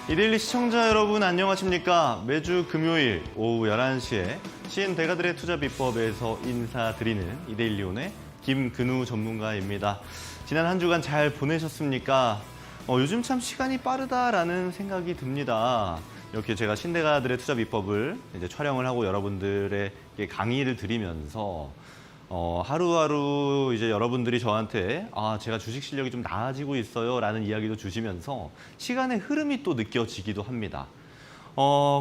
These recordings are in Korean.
이데일리 시청자 여러분 안녕하십니까? 매주 금요일 오후 11시에 신대가들의 투자 비법에서 인사드리는 이데일리온의 김근우 전문가입니다. 지난 한 주간 잘 보내셨습니까? 요즘 참 시간이 빠르다라는 생각이 듭니다. 이렇게 제가 신대가들의 투자 비법을 이제 촬영을 하고 여러분들에게 강의를 드리면서 하루하루 이제 여러분들이 저한테 제가 주식 실력이 좀 나아지고 있어요 라는 이야기도 주시면서 시간의 흐름이 또 느껴지기도 합니다.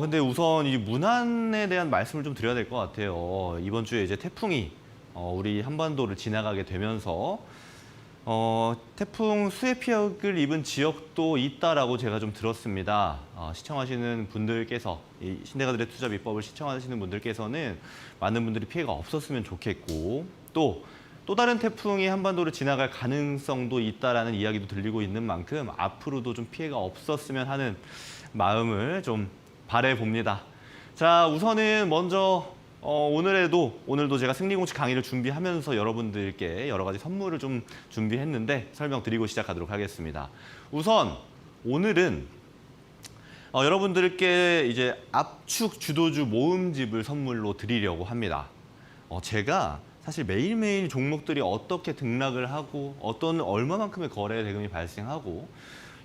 근데 우선 이 문안에 대한 말씀을 좀 드려야 될 것 같아요. 이번 주에 이제 태풍이 우리 한반도를 지나가게 되면서 태풍 수해 피해를 입은 지역도 있다라고 제가 좀 들었습니다. 시청하시는 분들께서 이 신대가들의 투자 비법을 시청하시는 분들께서는 많은 분들이 피해가 없었으면 좋겠고 또 다른 태풍이 한반도를 지나갈 가능성도 있다라는 이야기도 들리고 있는 만큼 앞으로도 좀 피해가 없었으면 하는 마음을 좀 바라봅니다. 자, 우선은 먼저 오늘도 제가 승리공식 강의를 준비하면서 여러분들께 여러 가지 선물을 좀 준비했는데 설명드리고 시작하도록 하겠습니다. 우선 오늘은 여러분들께 이제 압축 주도주 모음집을 선물로 드리려고 합니다. 제가 사실 매일매일 종목들이 어떻게 등락을 하고 얼마만큼의 거래 대금이 발생하고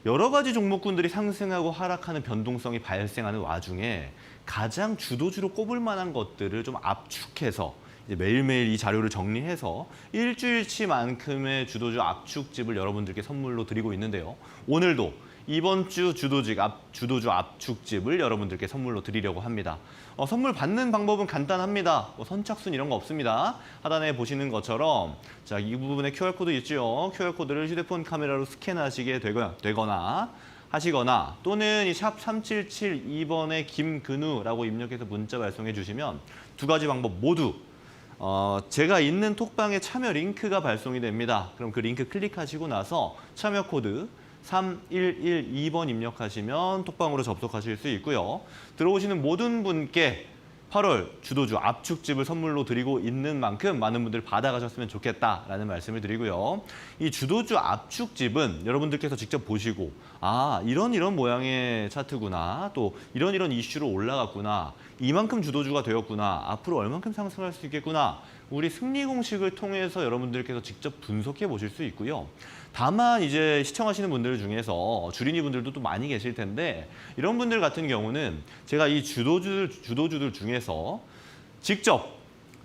여러 가지 종목군들이 상승하고 하락하는 변동성이 발생하는 와중에 가장 주도주로 꼽을 만한 것들을 좀 압축해서 이제 매일매일 이 자료를 정리해서 일주일치만큼의 주도주 압축집을 여러분들께 선물로 드리고 있는데요. 오늘도 이번 주 주도주 압축집을 여러분들께 선물로 드리려고 합니다. 선물 받는 방법은 간단합니다. 선착순 이런 거 없습니다. 하단에 보시는 것처럼 자, 이 부분에 QR코드 있죠. QR코드를 휴대폰 카메라로 스캔하시게 되거나 하시거나 또는 이 샵 3772번에 김근우라고 입력해서 문자 발송해 주시면 두 가지 방법 모두 제가 있는 톡방에 참여 링크가 발송이 됩니다. 그럼 그 링크 클릭하시고 나서 참여 코드 3112번 입력하시면 톡방으로 접속하실 수 있고요. 들어오시는 모든 분께 8월 주도주 압축집을 선물로 드리고 있는 만큼 많은 분들 받아가셨으면 좋겠다라는 말씀을 드리고요. 이 주도주 압축집은 여러분들께서 직접 보시고 이런 모양의 차트구나, 또 이런 이슈로 올라갔구나, 이만큼 주도주가 되었구나, 앞으로 얼만큼 상승할 수 있겠구나, 우리 승리 공식을 통해서 여러분들께서 직접 분석해 보실 수 있고요. 다만 이제 시청하시는 분들 중에서 주린이 분들도 또 많이 계실 텐데 이런 분들 같은 경우는 제가 이 주도주들 중에서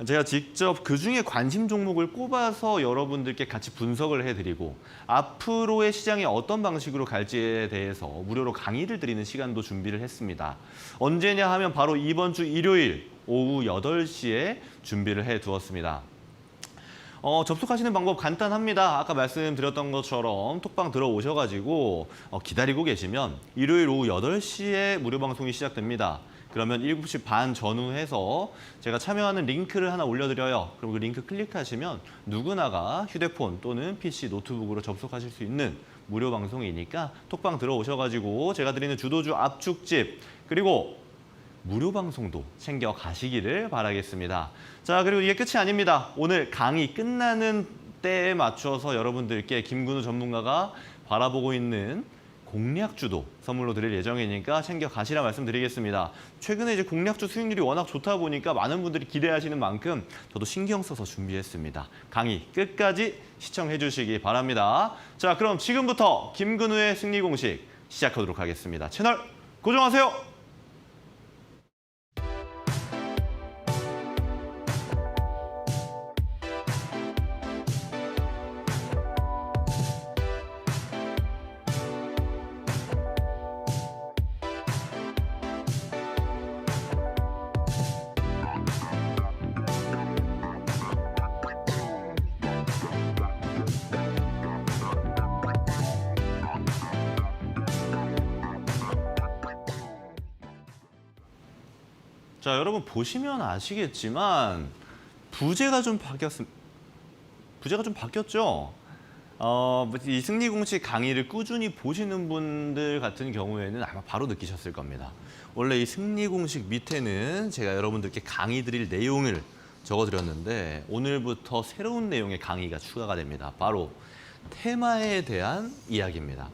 제가 직접 그중에 관심 종목을 꼽아서 여러분들께 같이 분석을 해드리고 앞으로의 시장이 어떤 방식으로 갈지에 대해서 무료로 강의를 드리는 시간도 준비를 했습니다. 언제냐 하면 바로 이번 주 일요일 오후 8시에 준비를 해두었습니다. 접속하시는 방법 간단합니다. 아까 말씀드렸던 것처럼 톡방 들어오셔가지고 기다리고 계시면 일요일 오후 8시에 무료 방송이 시작됩니다. 그러면 7시 반 전후해서 제가 참여하는 링크를 하나 올려드려요. 그럼 그 링크 클릭하시면 누구나가 휴대폰 또는 PC, 노트북으로 접속하실 수 있는 무료 방송이니까 톡방 들어오셔가지고 제가 드리는 주도주 압축집 그리고 무료 방송도 챙겨 가시기를 바라겠습니다. 자, 그리고 이게 끝이 아닙니다. 오늘 강의 끝나는 때에 맞춰서 여러분들께 김근우 전문가가 바라보고 있는 공략주도 선물로 드릴 예정이니까 챙겨 가시라 말씀드리겠습니다. 최근에 이제 공략주 수익률이 워낙 좋다 보니까 많은 분들이 기대하시는 만큼 저도 신경 써서 준비했습니다. 강의 끝까지 시청해 주시기 바랍니다. 자, 그럼 지금부터 김근우의 승리 공식 시작하도록 하겠습니다. 채널 고정하세요. 자, 여러분 보시면 아시겠지만 부제가 좀 바뀌었죠? 이 승리 공식 강의를 꾸준히 보시는 분들 같은 경우에는 아마 바로 느끼셨을 겁니다. 원래 이 승리 공식 밑에는 제가 여러분들께 강의 드릴 내용을 적어드렸는데 오늘부터 새로운 내용의 강의가 추가가 됩니다. 바로 테마에 대한 이야기입니다.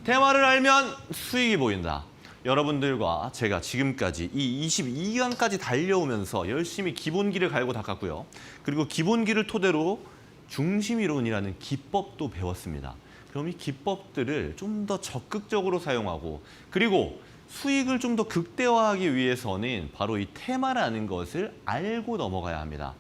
테마를 알면 수익이 보인다. 여러분들과 제가 지금까지 이 22강까지 달려오면서 열심히 기본기를 갈고 닦았고요. 그리고 기본기를 토대로 중심이론이라는 기법도 배웠습니다. 그럼 이 기법들을 좀 더 적극적으로 사용하고 그리고 수익을 좀 더 극대화하기 위해서는 바로 이 테마라는 것을 알고 넘어가야 합니다.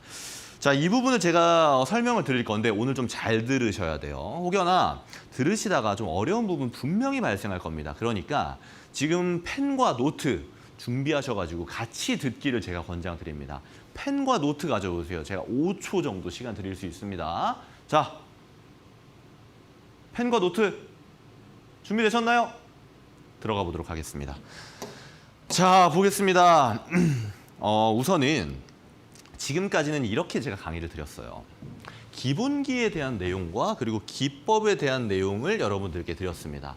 자, 이 부분을 제가 설명을 드릴 건데 오늘 좀 잘 들으셔야 돼요. 혹여나 들으시다가 좀 어려운 부분 분명히 발생할 겁니다. 그러니까 지금 펜과 노트 준비하셔가지고 같이 듣기를 제가 권장드립니다. 펜과 노트 가져오세요. 제가 5초 정도 시간 드릴 수 있습니다. 자, 펜과 노트 준비되셨나요? 들어가 보도록 하겠습니다. 자, 보겠습니다. 우선은 지금까지는 이렇게 제가 강의를 드렸어요. 기본기에 대한 내용과 그리고 기법에 대한 내용을 여러분들께 드렸습니다.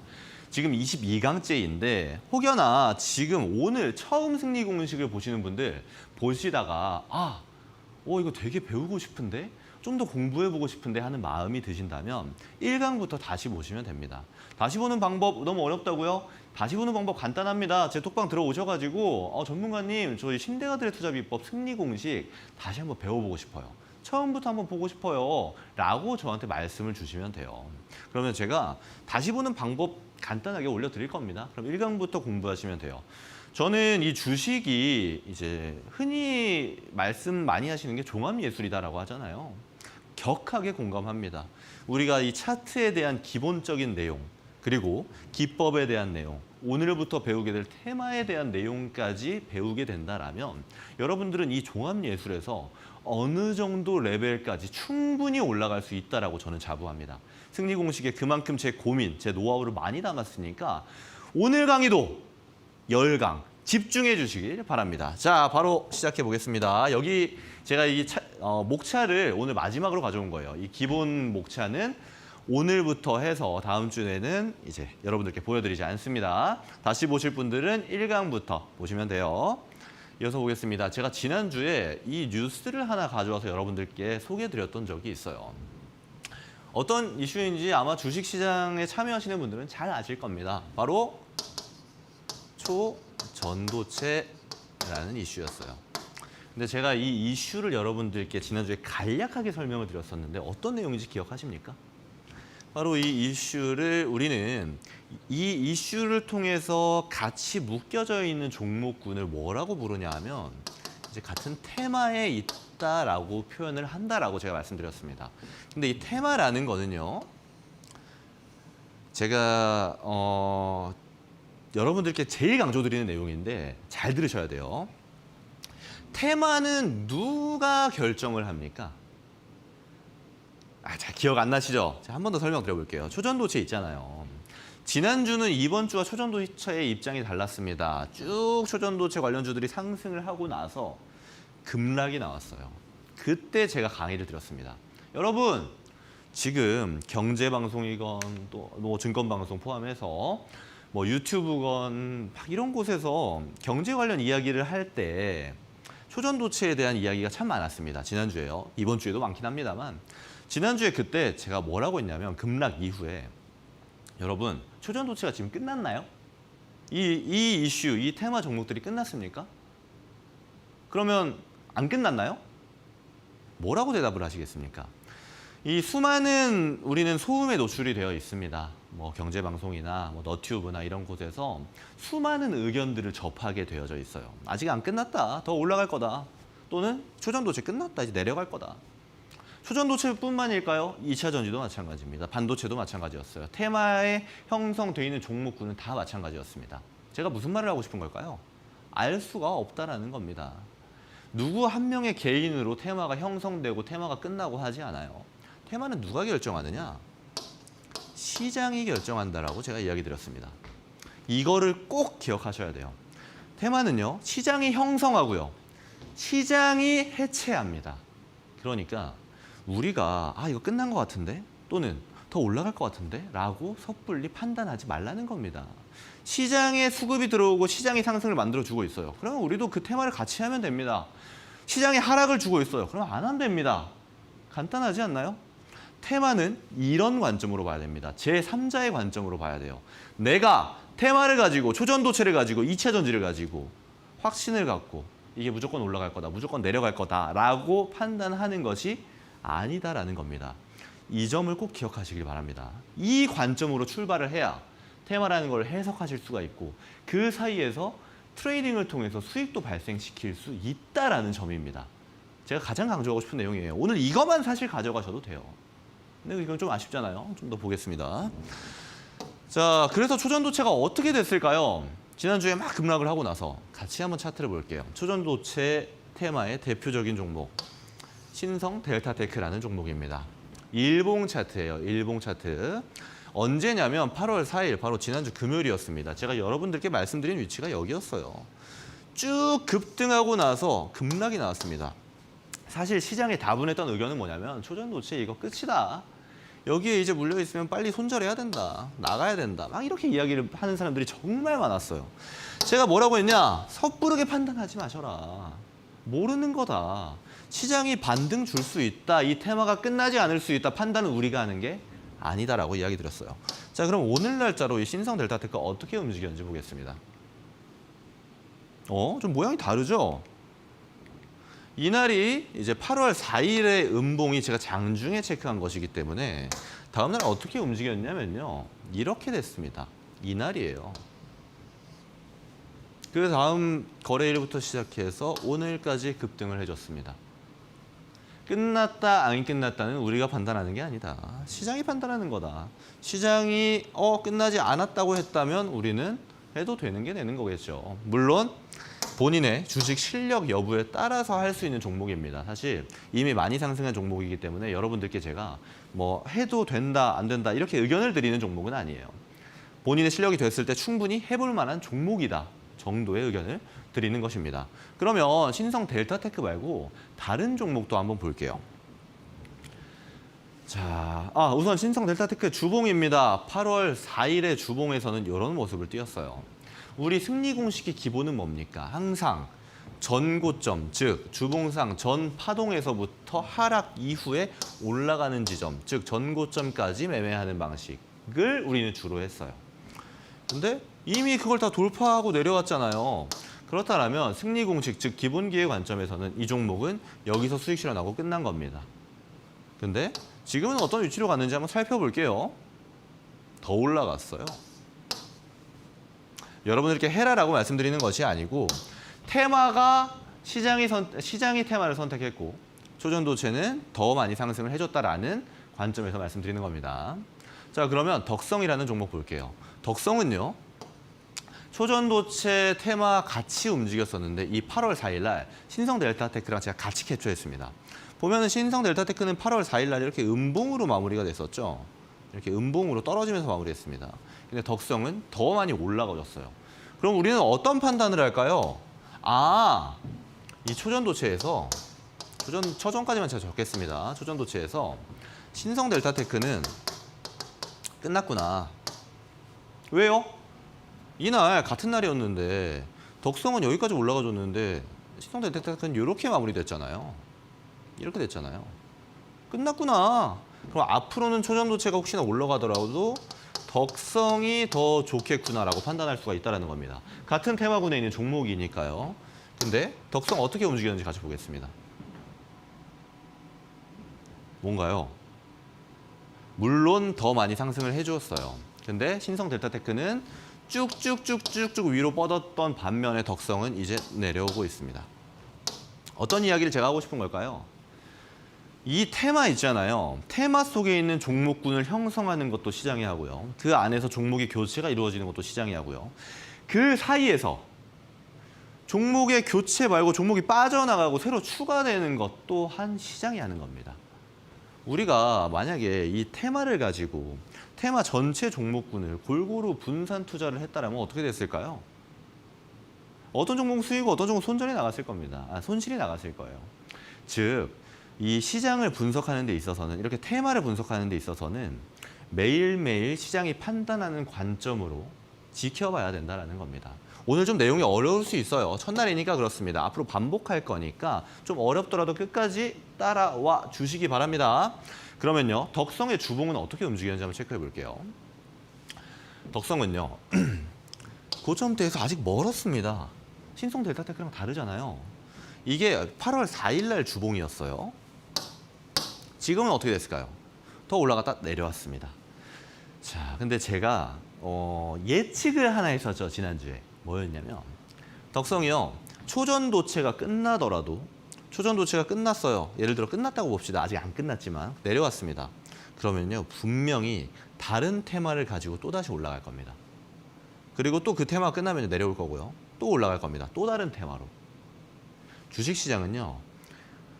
지금 22강째인데 혹여나 지금 오늘 처음 승리 공식을 보시는 분들 보시다가 이거 되게 배우고 싶은데 좀 더 공부해보고 싶은데 하는 마음이 드신다면 1강부터 다시 보시면 됩니다. 다시 보는 방법 너무 어렵다고요? 다시 보는 방법 간단합니다. 제 톡방 들어오셔가지고 전문가님 저희 신대가들의 투자 비법 승리 공식 다시 한번 배워보고 싶어요. 처음부터 한번 보고 싶어요. 라고 저한테 말씀을 주시면 돼요. 그러면 제가 다시 보는 방법 간단하게 올려드릴 겁니다. 그럼 1강부터 공부하시면 돼요. 저는 이 주식이 이제 흔히 말씀 많이 하시는 게 종합예술이다라고 하잖아요. 격하게 공감합니다. 우리가 이 차트에 대한 기본적인 내용, 그리고 기법에 대한 내용, 오늘부터 배우게 될 테마에 대한 내용까지 배우게 된다라면 여러분들은 이 종합예술에서 어느 정도 레벨까지 충분히 올라갈 수 있다라고 저는 자부합니다. 승리 공식에 그만큼 제 고민, 제 노하우를 많이 담았으니까 오늘 강의도 10강 집중해 주시길 바랍니다. 자, 바로 시작해 보겠습니다. 여기 제가 이 목차를 오늘 마지막으로 가져온 거예요. 이 기본 목차는 오늘부터 해서 다음 주에는 이제 여러분들께 보여드리지 않습니다. 다시 보실 분들은 1강부터 보시면 돼요. 이어서 보겠습니다. 제가 지난주에 이 뉴스를 하나 가져와서 여러분들께 소개해드렸던 적이 있어요. 어떤 이슈인지 아마 주식시장에 참여하시는 분들은 잘 아실 겁니다. 바로 초전도체라는 이슈였어요. 근데 제가 이 이슈를 여러분들께 지난주에 간략하게 설명을 드렸었는데 어떤 내용인지 기억하십니까? 바로 이 이슈를 우리는 이 이슈를 통해서 같이 묶여져 있는 종목군을 뭐라고 부르냐 하면 이제 같은 테마에 있다라고 표현을 한다라고 제가 말씀드렸습니다. 근데 이 테마라는 거는요. 제가 여러분들께 제일 강조드리는 내용인데 잘 들으셔야 돼요. 테마는 누가 결정을 합니까? 잘 기억 안 나시죠? 한 번 더 설명드려볼게요. 초전도체 있잖아요. 지난주는 이번 주와 초전도체의 입장이 달랐습니다. 쭉 초전도체 관련주들이 상승을 하고 나서 급락이 나왔어요. 그때 제가 강의를 드렸습니다. 여러분, 지금 경제방송이건 또 뭐 증권방송 포함해서 뭐 유튜브건 막 이런 곳에서 경제 관련 이야기를 할 때 초전도체에 대한 이야기가 참 많았습니다. 지난주에요. 이번 주에도 많긴 합니다만 지난주에 그때 제가 뭐라고 했냐면 급락 이후에 여러분 초전도체가 지금 끝났나요? 이 이슈, 이 테마 종목들이 끝났습니까? 그러면 안 끝났나요? 뭐라고 대답을 하시겠습니까? 이 수많은 우리는 소음에 노출이 되어 있습니다. 뭐 경제방송이나 뭐 너튜브나 이런 곳에서 수많은 의견들을 접하게 되어져 있어요. 아직 안 끝났다. 더 올라갈 거다. 또는 초전도체 끝났다. 이제 내려갈 거다. 초전도체뿐만일까요? 2차 전지도 마찬가지입니다. 반도체도 마찬가지였어요. 테마에 형성되어 있는 종목군은 다 마찬가지였습니다. 제가 무슨 말을 하고 싶은 걸까요? 알 수가 없다라는 겁니다. 누구 한 명의 개인으로 테마가 형성되고 테마가 끝나고 하지 않아요. 테마는 누가 결정하느냐? 시장이 결정한다라고 제가 이야기 드렸습니다. 이거를 꼭 기억하셔야 돼요. 테마는요, 시장이 형성하고요. 시장이 해체합니다. 그러니까 우리가 이거 끝난 것 같은데? 또는 더 올라갈 것 같은데? 라고 섣불리 판단하지 말라는 겁니다. 시장에 수급이 들어오고 시장이 상승을 만들어주고 있어요. 그러면 우리도 그 테마를 같이 하면 됩니다. 시장이 하락을 주고 있어요. 그럼 안 하면 됩니다. 간단하지 않나요? 테마는 이런 관점으로 봐야 됩니다. 제3자의 관점으로 봐야 돼요. 내가 테마를 가지고 초전도체를 가지고 2차 전지를 가지고 확신을 갖고 이게 무조건 올라갈 거다, 무조건 내려갈 거다라고 판단하는 것이 아니다라는 겁니다. 이 점을 꼭 기억하시길 바랍니다. 이 관점으로 출발을 해야 테마라는 걸 해석하실 수가 있고 그 사이에서 트레이딩을 통해서 수익도 발생시킬 수 있다라는 점입니다. 제가 가장 강조하고 싶은 내용이에요. 오늘 이것만 사실 가져가셔도 돼요. 근데 이건 좀 아쉽잖아요. 좀 더 보겠습니다. 자, 그래서 초전도체가 어떻게 됐을까요? 지난주에 막 급락을 하고 나서 같이 한번 차트를 볼게요. 초전도체 테마의 대표적인 종목 신성 델타테크라는 종목입니다. 일봉 차트예요. 일봉 차트. 언제냐면 8월 4일 바로 지난주 금요일이었습니다. 제가 여러분들께 말씀드린 위치가 여기였어요. 쭉 급등하고 나서 급락이 나왔습니다. 사실 시장에 다분했던 의견은 뭐냐면 초전도체 이거 끝이다. 여기에 이제 물려있으면 빨리 손절해야 된다. 나가야 된다. 막 이렇게 이야기를 하는 사람들이 정말 많았어요. 제가 뭐라고 했냐? 섣부르게 판단하지 마셔라. 모르는 거다. 시장이 반등 줄 수 있다. 이 테마가 끝나지 않을 수 있다. 판단은 우리가 하는 게 아니다라고 이야기 드렸어요. 자, 그럼 오늘 날짜로 이 신성 델타테크가 어떻게 움직였는지 보겠습니다. 좀 모양이 다르죠? 이날이 이제 8월 4일의 음봉이 제가 장중에 체크한 것이기 때문에 다음날 어떻게 움직였냐면요. 이렇게 됐습니다. 이날이에요. 그 다음 거래일부터 시작해서 오늘까지 급등을 해줬습니다. 끝났다 안 끝났다는 우리가 판단하는 게 아니다. 시장이 판단하는 거다. 시장이 끝나지 않았다고 했다면 우리는 해도 되는 게 되는 거겠죠. 물론 본인의 주식 실력 여부에 따라서 할 수 있는 종목입니다. 사실 이미 많이 상승한 종목이기 때문에 여러분들께 제가 뭐 해도 된다 안 된다 이렇게 의견을 드리는 종목은 아니에요. 본인의 실력이 됐을 때 충분히 해볼 만한 종목이다 정도의 의견을 드리는 것입니다. 그러면 신성 델타테크 말고 다른 종목도 한번 볼게요. 자, 우선 신성 델타테크 주봉입니다. 8월 4일의 주봉에서는 이런 모습을 띄었어요. 우리 승리 공식의 기본은 뭡니까? 항상 전고점, 즉 주봉상 전 파동에서부터 하락 이후에 올라가는 지점, 즉 전고점까지 매매하는 방식을 우리는 주로 했어요. 근데 이미 그걸 다 돌파하고 내려왔잖아요. 그렇다면 승리 공식, 즉 기본기의 관점에서는 이 종목은 여기서 수익 실현하고 끝난 겁니다. 근데 지금은 어떤 위치로 갔는지 한번 살펴볼게요. 더 올라갔어요. 여러분들께 해라라고 말씀드리는 것이 아니고 테마가 시장이 테마를 선택했고 초전도체는 더 많이 상승을 해줬다라는 관점에서 말씀드리는 겁니다. 자, 그러면 덕성이라는 종목 볼게요. 덕성은요. 초전도체 테마 같이 움직였었는데 이 8월 4일 날 신성 델타테크랑 제가 같이 캡처했습니다. 보면은 신성 델타테크는 8월 4일 날 이렇게 음봉으로 마무리가 됐었죠. 이렇게 음봉으로 떨어지면서 마무리했습니다. 근데 덕성은 더 많이 올라가졌어요. 그럼 우리는 어떤 판단을 할까요? 이 초전도체에서 초전까지만 제가 적겠습니다. 초전도체에서 신성 델타테크는 끝났구나. 왜요? 이날 같은 날이었는데 덕성은 여기까지 올라가줬는데 신성 델타테크는 이렇게 마무리됐잖아요. 이렇게 됐잖아요. 끝났구나. 그럼 앞으로는 초전도체가 혹시나 올라가더라도 덕성이 더 좋겠구나라고 판단할 수가 있다는 겁니다. 같은 테마군에 있는 종목이니까요. 근데 덕성 어떻게 움직였는지 같이 보겠습니다. 뭔가요? 물론 더 많이 상승을 해주었어요. 근데 신성 델타테크는 쭉쭉쭉쭉쭉 위로 뻗었던 반면에 덕성은 이제 내려오고 있습니다. 어떤 이야기를 제가 하고 싶은 걸까요? 이 테마 있잖아요. 테마 속에 있는 종목군을 형성하는 것도 시장이 하고요. 그 안에서 종목의 교체가 이루어지는 것도 시장이 하고요. 그 사이에서 종목의 교체 말고 종목이 빠져나가고 새로 추가되는 것 또한 시장이 하는 겁니다. 우리가 만약에 이 테마를 가지고 테마 전체 종목군을 골고루 분산 투자를 했다면 어떻게 됐을까요? 어떤 종목 수익이고 어떤 종목 손절이 나갔을 겁니다. 손실이 나갔을 거예요. 즉, 이 시장을 분석하는 데 있어서는 이렇게 테마를 분석하는 데 있어서는 매일매일 시장이 판단하는 관점으로 지켜봐야 된다는 겁니다. 오늘 좀 내용이 어려울 수 있어요. 첫날이니까 그렇습니다. 앞으로 반복할 거니까 좀 어렵더라도 끝까지 따라와 주시기 바랍니다. 그러면요. 덕성의 주봉은 어떻게 움직이는지 한번 체크해 볼게요. 덕성은요. 고점대에서 아직 멀었습니다. 신성 델타 테크랑 다르잖아요. 이게 8월 4일 날 주봉이었어요. 지금은 어떻게 됐을까요? 더 올라갔다 내려왔습니다. 자, 근데 제가 예측을 하나 했었죠, 지난주에. 뭐였냐면 덕성이요. 초전도체가 끝나더라도 초전도체가 끝났어요. 예를 들어 끝났다고 봅시다. 아직 안 끝났지만 내려왔습니다. 그러면요. 분명히 다른 테마를 가지고 또다시 올라갈 겁니다. 그리고 또 그 테마가 끝나면 내려올 거고요. 또 올라갈 겁니다. 또 다른 테마로. 주식시장은요.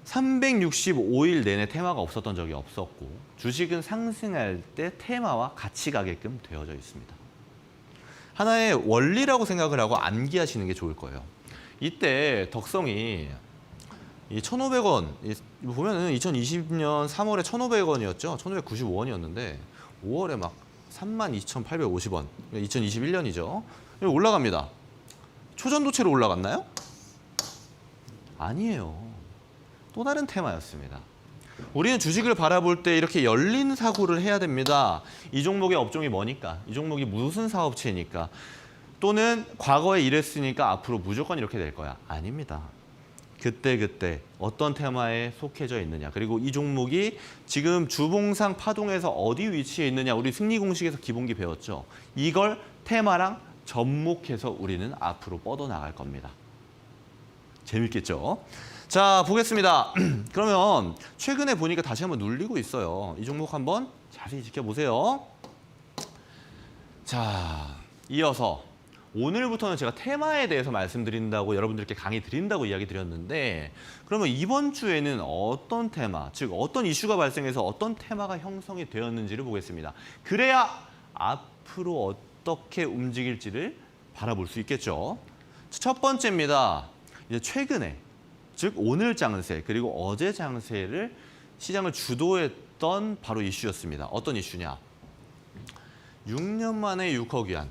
365일 내내 테마가 없었던 적이 없었고 주식은 상승할 때 테마와 같이 가게끔 되어져 있습니다. 하나의 원리라고 생각을 하고 암기하시는 게 좋을 거예요. 이때 덕성이 이 1,500원 보면은 2020년 3월에 1,500원이었죠. 1,595원이었는데 5월에 막 32,850원. 2021년이죠. 올라갑니다. 초전도체로 올라갔나요? 아니에요. 또 다른 테마였습니다. 우리는 주식을 바라볼 때 이렇게 열린 사고를 해야 됩니다. 이 종목의 업종이 뭐니까? 이 종목이 무슨 사업체니까? 또는 과거에 이랬으니까 앞으로 무조건 이렇게 될 거야. 아닙니다. 그때 어떤 테마에 속해져 있느냐. 그리고 이 종목이 지금 주봉상 파동에서 어디 위치해 있느냐. 우리 승리 공식에서 기본기 배웠죠. 이걸 테마랑 접목해서 우리는 앞으로 뻗어나갈 겁니다. 재밌겠죠? 자, 보겠습니다. 그러면 최근에 보니까 다시 한번 눌리고 있어요. 이 종목 한번 자세히 지켜보세요. 자, 이어서 오늘부터는 제가 테마에 대해서 말씀드린다고 여러분들께 강의 드린다고 이야기 드렸는데 그러면 이번 주에는 어떤 테마, 즉 어떤 이슈가 발생해서 어떤 테마가 형성이 되었는지를 보겠습니다. 그래야 앞으로 어떻게 움직일지를 바라볼 수 있겠죠. 첫 번째입니다. 이제 최근에 즉 오늘 장세 그리고 어제 장세를 시장을 주도했던 바로 이슈였습니다. 어떤 이슈냐? 6년 만에 6억 위안.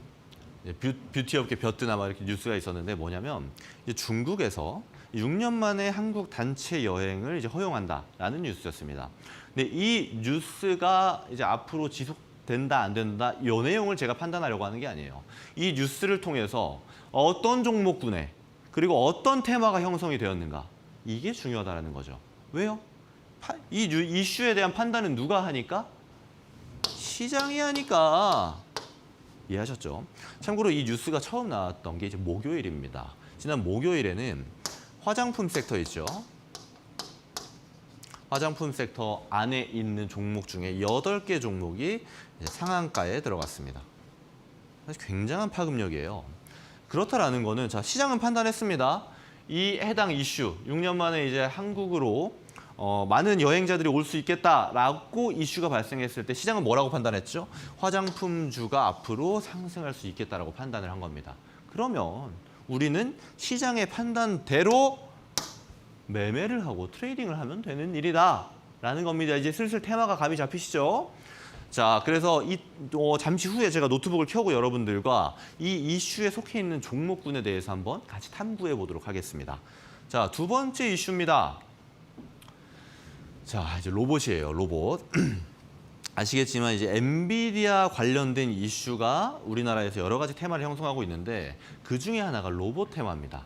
뷰티업계 벼뜨나마 이렇게 뉴스가 있었는데 뭐냐면 이제 중국에서 6년 만에 한국 단체 여행을 이제 허용한다라는 뉴스였습니다. 근데 이 뉴스가 이제 앞으로 지속된다 안 된다 이 내용을 제가 판단하려고 하는 게 아니에요. 이 뉴스를 통해서 어떤 종목군에 그리고 어떤 테마가 형성이 되었는가 이게 중요하다는 거죠. 왜요? 이 이슈에 대한 판단은 누가 하니까? 시장이 하니까. 이해하셨죠? 참고로 이 뉴스가 처음 나왔던 게 이제 목요일입니다. 지난 목요일에는 화장품 섹터 있죠. 화장품 섹터 안에 있는 종목 중에 8개 종목이 상한가에 들어갔습니다. 사실 굉장한 파급력이에요. 그렇다라는 거는 자 시장은 판단했습니다. 이 해당 이슈 6년 만에 이제 한국으로 많은 여행자들이 올 수 있겠다라고 이슈가 발생했을 때 시장은 뭐라고 판단했죠? 화장품주가 앞으로 상승할 수 있겠다라고 판단을 한 겁니다. 그러면 우리는 시장의 판단대로 매매를 하고 트레이딩을 하면 되는 일이다라는 겁니다. 이제 슬슬 테마가 감이 잡히시죠? 자, 그래서 잠시 후에 제가 노트북을 켜고 여러분들과 이 이슈에 속해 있는 종목군에 대해서 한번 같이 탐구해 보도록 하겠습니다. 자, 두 번째 이슈입니다. 자, 이제 로봇이에요, 로봇. 아시겠지만 이제 엔비디아 관련된 이슈가 우리나라에서 여러 가지 테마를 형성하고 있는데 그 중에 하나가 로봇 테마입니다.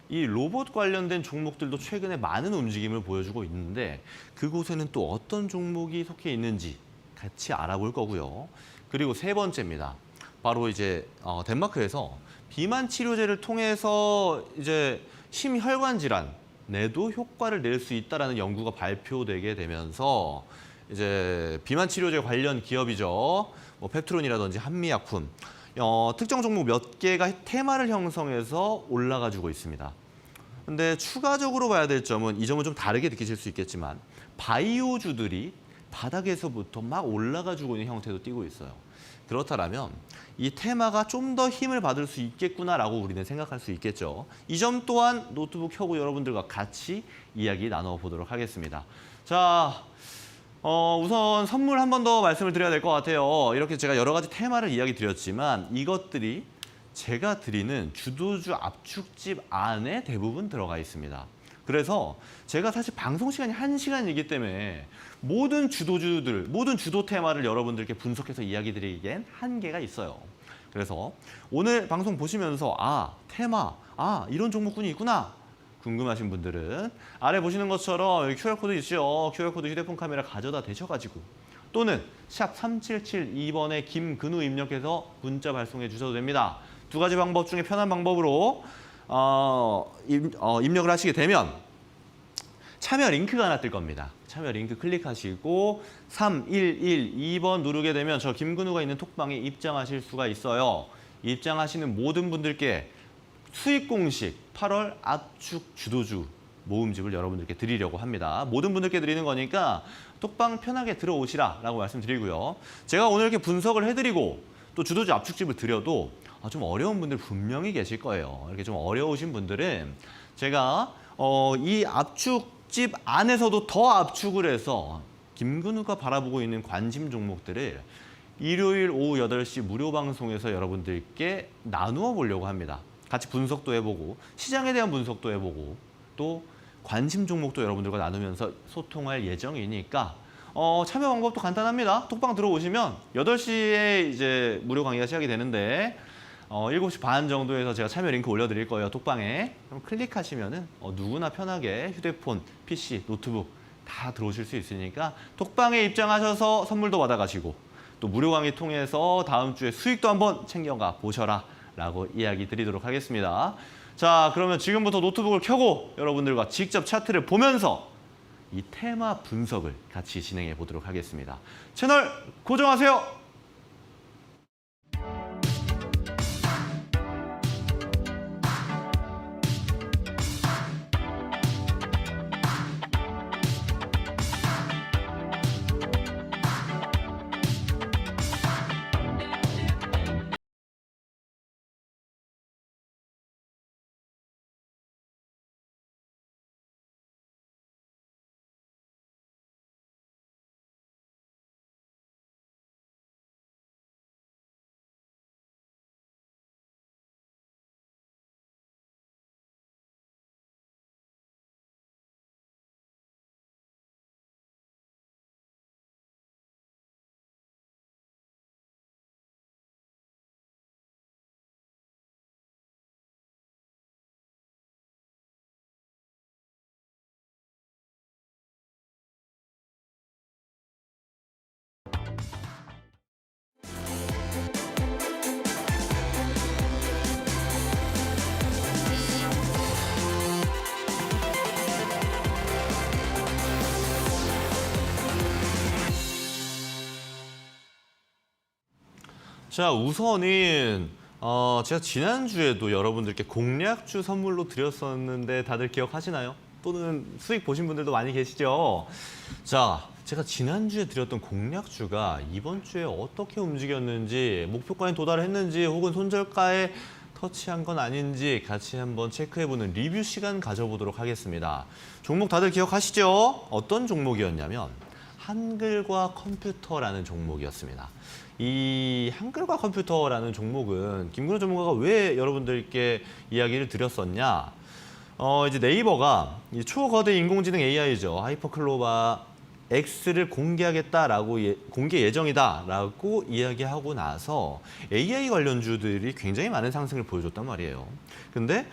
이 로봇 관련된 종목들도 최근에 많은 움직임을 보여주고 있는데 그곳에는 또 어떤 종목이 속해 있는지 같이 알아볼 거고요. 그리고 세 번째입니다. 바로 이제 덴마크에서 비만 치료제를 통해서 이제 심혈관 질환에도 효과를 낼 수 있다라는 연구가 발표되게 되면서 이제 비만 치료제 관련 기업이죠. 뭐 펩트론이라든지 한미약품 특정 종목 몇 개가 테마를 형성해서 올라가지고 있습니다. 근데 추가적으로 봐야 될 점은 이 점은 좀 다르게 느끼실 수 있겠지만 바이오주들이 바닥에서부터 막 올라가지고 있는 형태도 띄고 있어요. 그렇다면 이 테마가 좀 더 힘을 받을 수 있겠구나라고 우리는 생각할 수 있겠죠. 이 점 또한 노트북 켜고 여러분들과 같이 이야기 나눠보도록 하겠습니다. 자, 우선 선물 한 번 더 말씀을 드려야 될 것 같아요. 이렇게 제가 여러 가지 테마를 이야기 드렸지만 이것들이 제가 드리는 주도주 압축집 안에 대부분 들어가 있습니다. 그래서 제가 사실 방송 시간이 1시간이기 때문에 모든 주도주들, 모든 주도 테마를 여러분들께 분석해서 이야기 드리기엔 한계가 있어요. 그래서 오늘 방송 보시면서 테마, 이런 종목군이 있구나 궁금하신 분들은 아래 보시는 것처럼 여기 QR코드 있죠. QR코드 휴대폰 카메라 가져다 대셔가지고 또는 샵 3772번에 김근우 입력해서 문자 발송해 주셔도 됩니다. 두 가지 방법 중에 편한 방법으로 입력을 하시게 되면 참여 링크가 하나 뜰 겁니다. 참여 링크 클릭하시고 3112번 누르게 되면 저 김근우가 있는 톡방에 입장하실 수가 있어요. 입장하시는 모든 분들께 수익 공식 8월 압축 주도주 모음집을 여러분들께 드리려고 합니다. 모든 분들께 드리는 거니까 톡방 편하게 들어오시라라고 말씀드리고요. 제가 오늘 이렇게 분석을 해드리고 또 주도주 압축집을 드려도 좀 어려운 분들 분명히 계실 거예요. 이렇게 좀 어려우신 분들은 제가 이 압축집 안에서도 더 압축을 해서 김근우가 바라보고 있는 관심 종목들을 일요일 오후 8시 무료 방송에서 여러분들께 나누어 보려고 합니다. 같이 분석도 해보고 시장에 대한 분석도 해보고 또 관심 종목도 여러분들과 나누면서 소통할 예정이니까 참여 방법도 간단합니다. 톡방 들어오시면 8시에 이제 무료 강의가 시작이 되는데 7시 반 정도에서 제가 참여 링크 올려드릴 거예요. 톡방에. 그럼 클릭하시면은 누구나 편하게 휴대폰, PC, 노트북 다 들어오실 수 있으니까 톡방에 입장하셔서 선물도 받아가시고 또 무료 강의 통해서 다음 주에 수익도 한번 챙겨가 보셔라 라고 이야기 드리도록 하겠습니다. 자, 그러면 지금부터 노트북을 켜고 여러분들과 직접 차트를 보면서 이 테마 분석을 같이 진행해 보도록 하겠습니다. 채널 고정하세요. 자, 우선은 제가 지난주에도 여러분들께 공략주 선물로 드렸었는데 다들 기억하시나요? 또는 수익 보신 분들도 많이 계시죠? 자, 제가 지난주에 드렸던 공략주가 이번 주에 어떻게 움직였는지, 목표가에 도달했는지 혹은 손절가에 터치한 건 아닌지 같이 한번 체크해보는 리뷰 시간 가져보도록 하겠습니다. 종목 다들 기억하시죠? 어떤 종목이었냐면 한글과 컴퓨터라는 종목이었습니다. 이 한글과 컴퓨터라는 종목은 김근우 전문가가 왜 여러분들께 이야기를 드렸었냐? 이제 네이버가 이 초거대 인공지능 AI죠. 하이퍼클로바 X를 공개하겠다라고 공개 예정이다라고 이야기하고 나서 AI 관련주들이 굉장히 많은 상승을 보여줬단 말이에요. 근데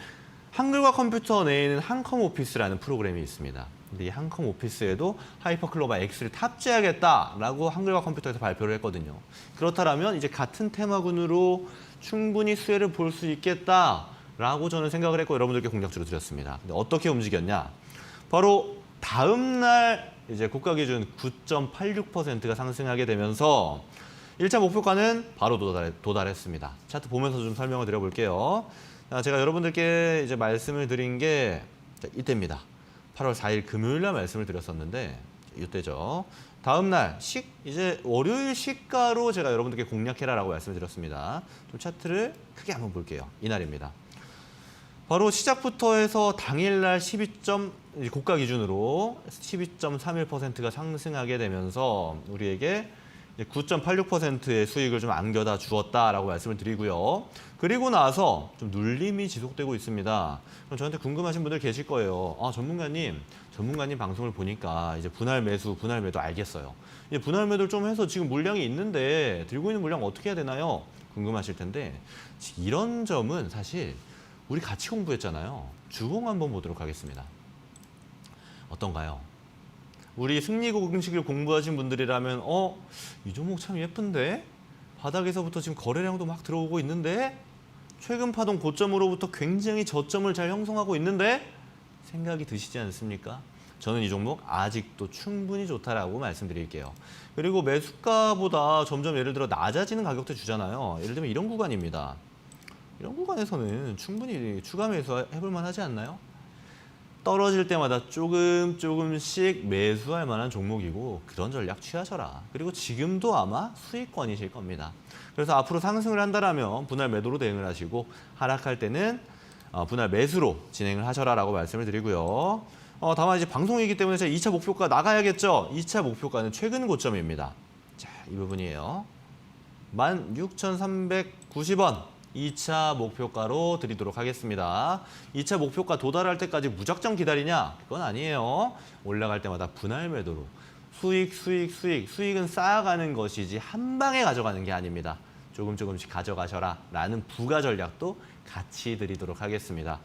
한글과 컴퓨터 내에는 한컴오피스라는 프로그램이 있습니다. 근데 이 한컴오피스에도 하이퍼클로바 X를 탑재하겠다라고 한글과 컴퓨터에서 발표를 했거든요. 그렇다면 이제 같은 테마군으로 충분히 수혜를 볼 수 있겠다라고 저는 생각을 했고 여러분들께 공략주로 드렸습니다. 근데 어떻게 움직였냐? 바로 다음 날 이제 고가 기준 9.86%가 상승하게 되면서 1차 목표가는 바로 도달했습니다. 차트 보면서 좀 설명을 드려볼게요. 제가 여러분들께 이제 말씀을 드린 게 이때입니다. 8월 4일 금요일 날 말씀을 드렸었는데 이때죠. 다음 날 이제 월요일 시가로 제가 여러분들께 공략해라라고 말씀을 드렸습니다. 좀 차트를 크게 한번 볼게요. 이날입니다. 바로 시작부터 해서 당일날 고가 기준으로 12.31%가 상승하게 되면서 우리에게 9.86%의 수익을 좀 안겨다 주었다라고 말씀을 드리고요. 그리고 나서 좀 눌림이 지속되고 있습니다. 그럼 저한테 궁금하신 분들 계실 거예요. 전문가님 방송을 보니까 이제 분할 매수, 분할 매도 알겠어요. 이제 분할 매도를 좀 해서 지금 물량이 있는데 들고 있는 물량 어떻게 해야 되나요? 궁금하실 텐데 이런 점은 사실 우리 같이 공부했잖아요. 주봉 한번 보도록 하겠습니다. 어떤가요? 우리 승리 공식을 공부하신 분들이라면 이 종목 참 예쁜데? 바닥에서부터 지금 거래량도 막 들어오고 있는데? 최근 파동 고점으로부터 굉장히 저점을 잘 형성하고 있는데? 생각이 드시지 않습니까? 저는 이 종목 아직도 충분히 좋다라고 말씀드릴게요. 그리고 매수가보다 점점 예를 들어 낮아지는 가격대 주잖아요. 예를 들면 이런 구간입니다. 이런 구간에서는 충분히 추가 매수해볼 만하지 않나요? 떨어질 때마다 조금씩 매수할 만한 종목이고 그런 전략 취하셔라. 그리고 지금도 아마 수익권이실 겁니다. 그래서 앞으로 상승을 한다면 분할 매도로 대응을 하시고 하락할 때는 분할 매수로 진행을 하셔라라고 말씀을 드리고요. 다만 이제 방송이기 때문에 제가 2차 목표가 나가야겠죠. 2차 목표가는 최근 고점입니다. 자, 이 부분이에요. 16,390원. 2차 목표가로 드리도록 하겠습니다. 2차 목표가 도달할 때까지 무작정 기다리냐? 그건 아니에요. 올라갈 때마다 분할 매도로 수익은 쌓아가는 것이지 한 방에 가져가는 게 아닙니다. 조금씩 가져가셔라 라는 부가 전략도 같이 드리도록 하겠습니다.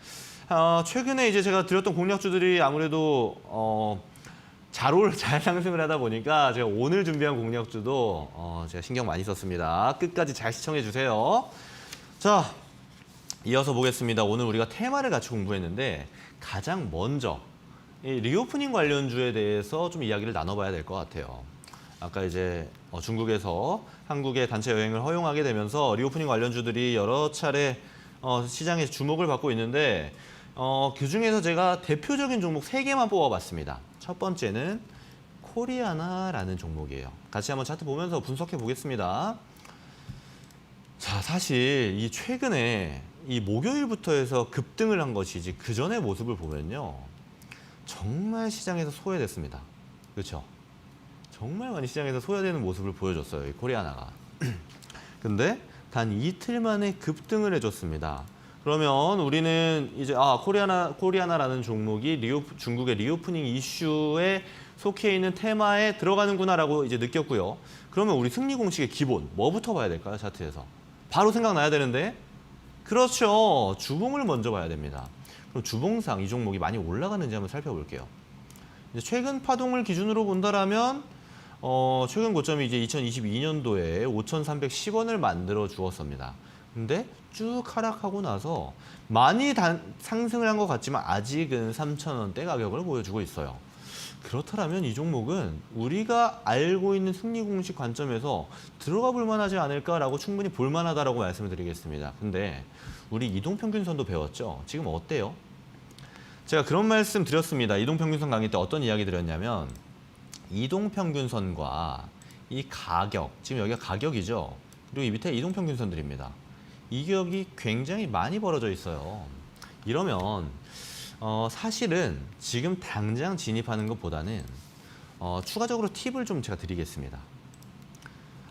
최근에 이제 제가 드렸던 공략주들이 아무래도 잘 상승을 하다 보니까 제가 오늘 준비한 공략주도 제가 신경 많이 썼습니다. 끝까지 잘 시청해 주세요. 자, 이어서 보겠습니다. 오늘 우리가 테마를 같이 공부했는데 가장 먼저 이 리오프닝 관련주에 대해서 좀 이야기를 나눠봐야 될 것 같아요. 아까 이제 중국에서 한국의 단체 여행을 허용하게 되면서 리오프닝 관련주들이 여러 차례 시장에서 주목을 받고 있는데 그중에서 제가 대표적인 종목 3개만 뽑아봤습니다. 첫 번째는 코리아나라는 종목이에요. 같이 한번 차트 보면서 분석해 보겠습니다. 자, 사실 이 최근에 이 목요일부터 해서 급등을 한 것이지 그 전의 모습을 보면요. 정말 시장에서 소외됐습니다. 그렇죠? 정말 많이 시장에서 소외되는 모습을 보여줬어요. 이 코리아나가. 근데 단 이틀 만에 급등을 해줬습니다. 그러면 우리는 이제 코리아나라는 종목이 중국의 리오프닝 이슈에 속해 있는 테마에 들어가는구나라고 이제 느꼈고요. 그러면 우리 승리 공식의 기본 뭐부터 봐야 될까요? 차트에서. 바로 생각나야 되는데 그렇죠. 주봉을 먼저 봐야 됩니다. 그럼 주봉상 이 종목이 많이 올라가는지 한번 살펴볼게요. 이제 최근 파동을 기준으로 본다라면 최근 고점이 이제 2022년도에 5,310원을 만들어 주었습니다. 근데 쭉 하락하고 나서 많이 상승을 한 것 같지만 아직은 3,000원대 가격을 보여주고 있어요. 그렇다면 이 종목은 우리가 알고 있는 승리 공식 관점에서 들어가 볼 만하지 않을까라고 충분히 볼 만하다라고 말씀을 드리겠습니다. 근데 우리 이동평균선도 배웠죠? 지금 어때요? 제가 그런 말씀 드렸습니다. 이동평균선 강의 때 어떤 이야기 드렸냐면 이동평균선과 이 가격, 지금 여기가 가격이죠? 그리고 이 밑에 이동평균선들입니다. 이 격이 굉장히 많이 벌어져 있어요. 이러면 사실은 지금 당장 진입하는 것보다는 추가적으로 팁을 좀 제가 드리겠습니다.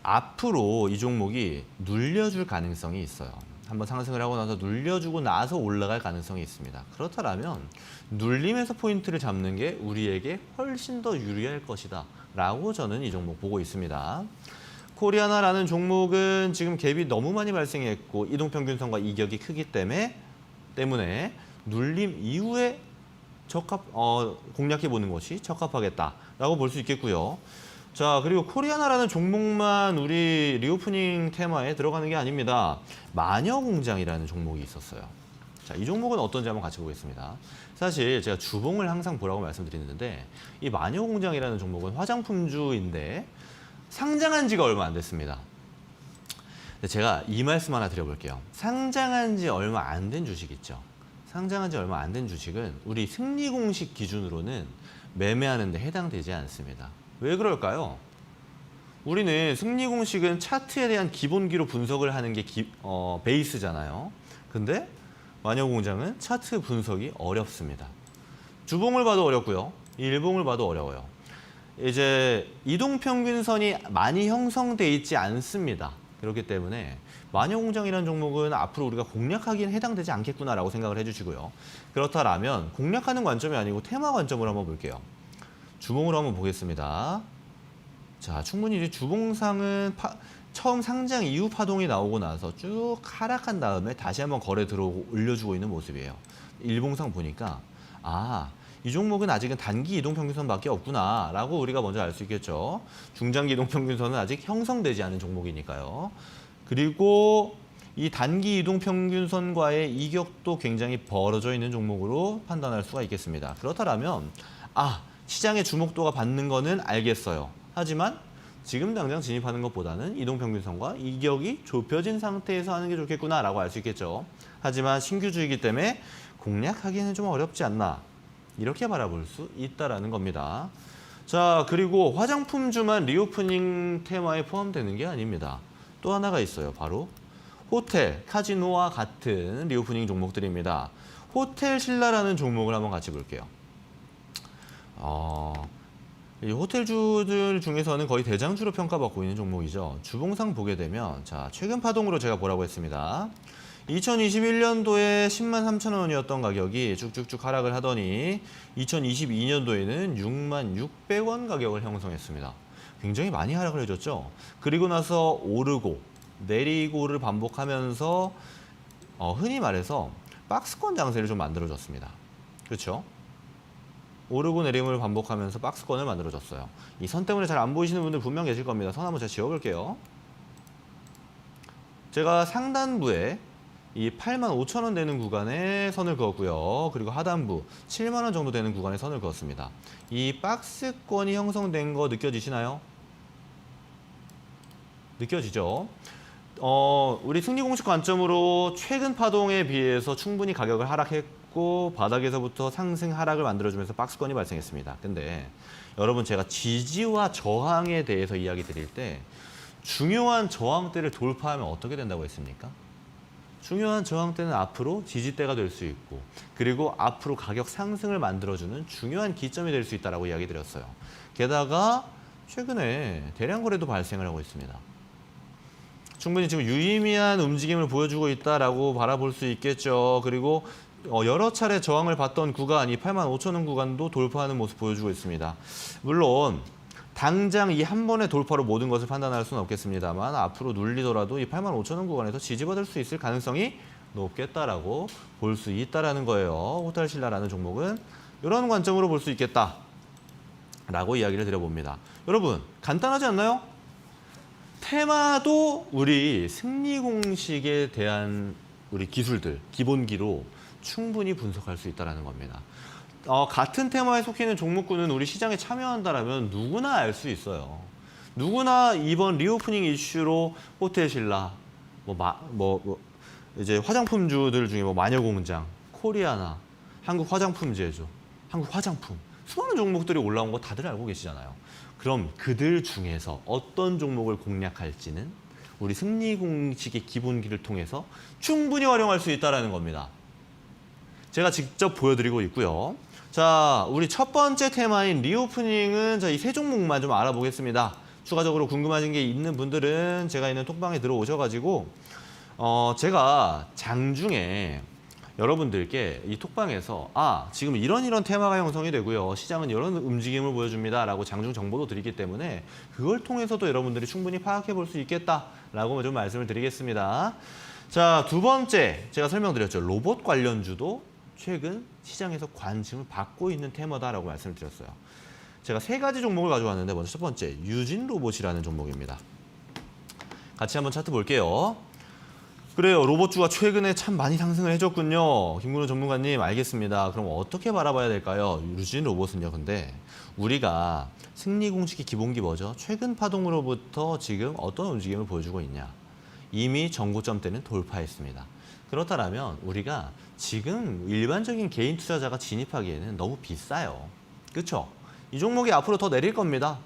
앞으로 이 종목이 눌려줄 가능성이 있어요. 한번 상승을 하고 나서 눌려주고 나서 올라갈 가능성이 있습니다. 그렇다면 눌림에서 포인트를 잡는 게 우리에게 훨씬 더 유리할 것이다 라고 저는 이 종목 보고 있습니다. 코리아나라는 종목은 지금 갭이 너무 많이 발생했고 이동평균선과 이격이 크기 때문에 눌림 이후에 공략해보는 것이 적합하겠다라고 볼 수 있겠고요. 자, 그리고 코리아나라는 종목만 우리 리오프닝 테마에 들어가는 게 아닙니다. 마녀공장이라는 종목이 있었어요. 자, 이 종목은 어떤지 한번 같이 보겠습니다. 사실 제가 주봉을 항상 보라고 말씀드리는데 이 마녀공장이라는 종목은 화장품주인데 상장한 지가 얼마 안 됐습니다. 제가 이 말씀 하나 드려볼게요. 상장한 지 얼마 안 된 주식 있죠. 상장한 지 얼마 안 된 주식은 우리 승리 공식 기준으로는 매매하는 데 해당되지 않습니다. 왜 그럴까요? 우리는 승리 공식은 차트에 대한 기본기로 분석을 하는 게 베이스잖아요. 근데 마녀공장은 차트 분석이 어렵습니다. 주봉을 봐도 어렵고요. 일봉을 봐도 어려워요. 이제 이동평균선이 많이 형성돼 있지 않습니다. 그렇기 때문에 마녀공장이라는 종목은 앞으로 우리가 공략하기엔 해당되지 않겠구나라고 생각을 해주시고요. 그렇다면 공략하는 관점이 아니고 테마 관점으로 한번 볼게요. 주봉으로 한번 보겠습니다. 자, 충분히 이제 주봉상은 처음 상장 이후 파동이 나오고 나서 쭉 하락한 다음에 다시 한번 거래 들어오고 올려주고 있는 모습이에요. 일봉상 보니까 이 종목은 아직은 단기 이동평균선밖에 없구나라고 우리가 먼저 알 수 있겠죠. 중장기 이동평균선은 아직 형성되지 않은 종목이니까요. 그리고 이 단기 이동평균선과의 이격도 굉장히 벌어져 있는 종목으로 판단할 수가 있겠습니다. 그렇다면 시장의 주목도가 받는 거는 알겠어요. 하지만 지금 당장 진입하는 것보다는 이동평균선과 이격이 좁혀진 상태에서 하는 게 좋겠구나라고 알 수 있겠죠. 하지만 신규주이기 때문에 공략하기는 좀 어렵지 않나. 이렇게 바라볼 수 있다라는 겁니다. 자, 그리고 화장품주만 리오프닝 테마에 포함되는 게 아닙니다. 또 하나가 있어요. 바로 호텔, 카지노와 같은 리오프닝 종목들입니다. 호텔 신라라는 종목을 한번 같이 볼게요. 이 호텔주들 중에서는 거의 대장주로 평가받고 있는 종목이죠. 주봉상 보게 되면 최근 파동으로 제가 보라고 했습니다. 2021년도에 10만 3천 원이었던 가격이 쭉쭉쭉 하락을 하더니 2022년도에는 6만 600원 가격을 형성했습니다. 굉장히 많이 하락을 해줬죠. 그리고 나서 오르고 내리고를 반복하면서 흔히 말해서 박스권 장세를 좀 만들어줬습니다. 그렇죠? 오르고 내림을 반복하면서 박스권을 만들어줬어요. 이 선 때문에 잘 안 보이시는 분들 분명 계실 겁니다. 선 한번 제가 지워볼게요. 제가 상단부에 이 8만 5천 원 되는 구간에 선을 그었고요. 그리고 하단부 7만 원 정도 되는 구간에 선을 그었습니다. 이 박스권이 형성된 거 느껴지시나요? 느껴지죠? 우리 승리 공식 관점으로 최근 파동에 비해서 충분히 가격을 하락했고 바닥에서부터 상승 하락을 만들어주면서 박스권이 발생했습니다. 근데 여러분 제가 지지와 저항에 대해서 이야기 드릴 때 중요한 저항대를 돌파하면 어떻게 된다고 했습니까? 중요한 저항대는 앞으로 지지대가 될 수 있고 그리고 앞으로 가격 상승을 만들어주는 중요한 기점이 될 수 있다고 이야기 드렸어요. 게다가 최근에 대량 거래도 발생을 하고 있습니다. 충분히 지금 유의미한 움직임을 보여주고 있다라고 바라볼 수 있겠죠. 그리고 여러 차례 저항을 받던 구간, 이 8만 5천 원 구간도 돌파하는 모습 보여주고 있습니다. 물론 당장 이 한 번의 돌파로 모든 것을 판단할 수는 없겠습니다만 앞으로 눌리더라도 이 8만 5천 원 구간에서 지지받을 수 있을 가능성이 높겠다라고 볼 수 있다라는 거예요. 호텔신라라는 종목은 이런 관점으로 볼 수 있겠다라고 이야기를 드려봅니다. 여러분 간단하지 않나요? 테마도 우리 승리 공식에 대한 우리 기술들, 기본기로 충분히 분석할 수 있다는 겁니다. 같은 테마에 속해 있는 종목군은 우리 시장에 참여한다라면 누구나 알 수 있어요. 누구나 이번 리오프닝 이슈로 호텔신라, 이제 화장품주들 중에 마녀공장, 코리아나, 한국 화장품 제조, 한국 화장품 수많은 종목들이 올라온 거 다들 알고 계시잖아요. 그럼 그들 중에서 어떤 종목을 공략할지는 우리 승리 공식의 기본기를 통해서 충분히 활용할 수 있다는 겁니다. 제가 직접 보여드리고 있고요. 자, 우리 첫 번째 테마인 리오프닝은 이 세 종목만 좀 알아보겠습니다. 추가적으로 궁금하신 게 있는 분들은 제가 있는 톡방에 들어오셔가지고 제가 장중에 여러분들께 이 톡방에서 지금 이런 테마가 형성이 되고요. 시장은 이런 움직임을 보여줍니다. 라고 장중 정보도 드리기 때문에 그걸 통해서도 여러분들이 충분히 파악해 볼 수 있겠다라고 좀 말씀을 드리겠습니다. 자, 두 번째 제가 설명드렸죠. 로봇 관련주도 최근 시장에서 관심을 받고 있는 테마다라고 말씀을 드렸어요. 제가 세 가지 종목을 가져왔는데 먼저 첫 번째 유진 로봇이라는 종목입니다. 같이 한번 차트 볼게요. 그래요. 로봇주가 최근에 참 많이 상승을 해줬군요. 김근우 전문가님 알겠습니다. 그럼 어떻게 바라봐야 될까요? 유진 로봇은요. 근데 우리가 승리 공식의 기본기 뭐죠? 최근 파동으로부터 지금 어떤 움직임을 보여주고 있냐. 이미 전고점대는 돌파했습니다. 그렇다면 우리가 지금 일반적인 개인 투자자가 진입하기에는 너무 비싸요. 그렇죠? 이 종목이 앞으로 더 내릴 겁니다.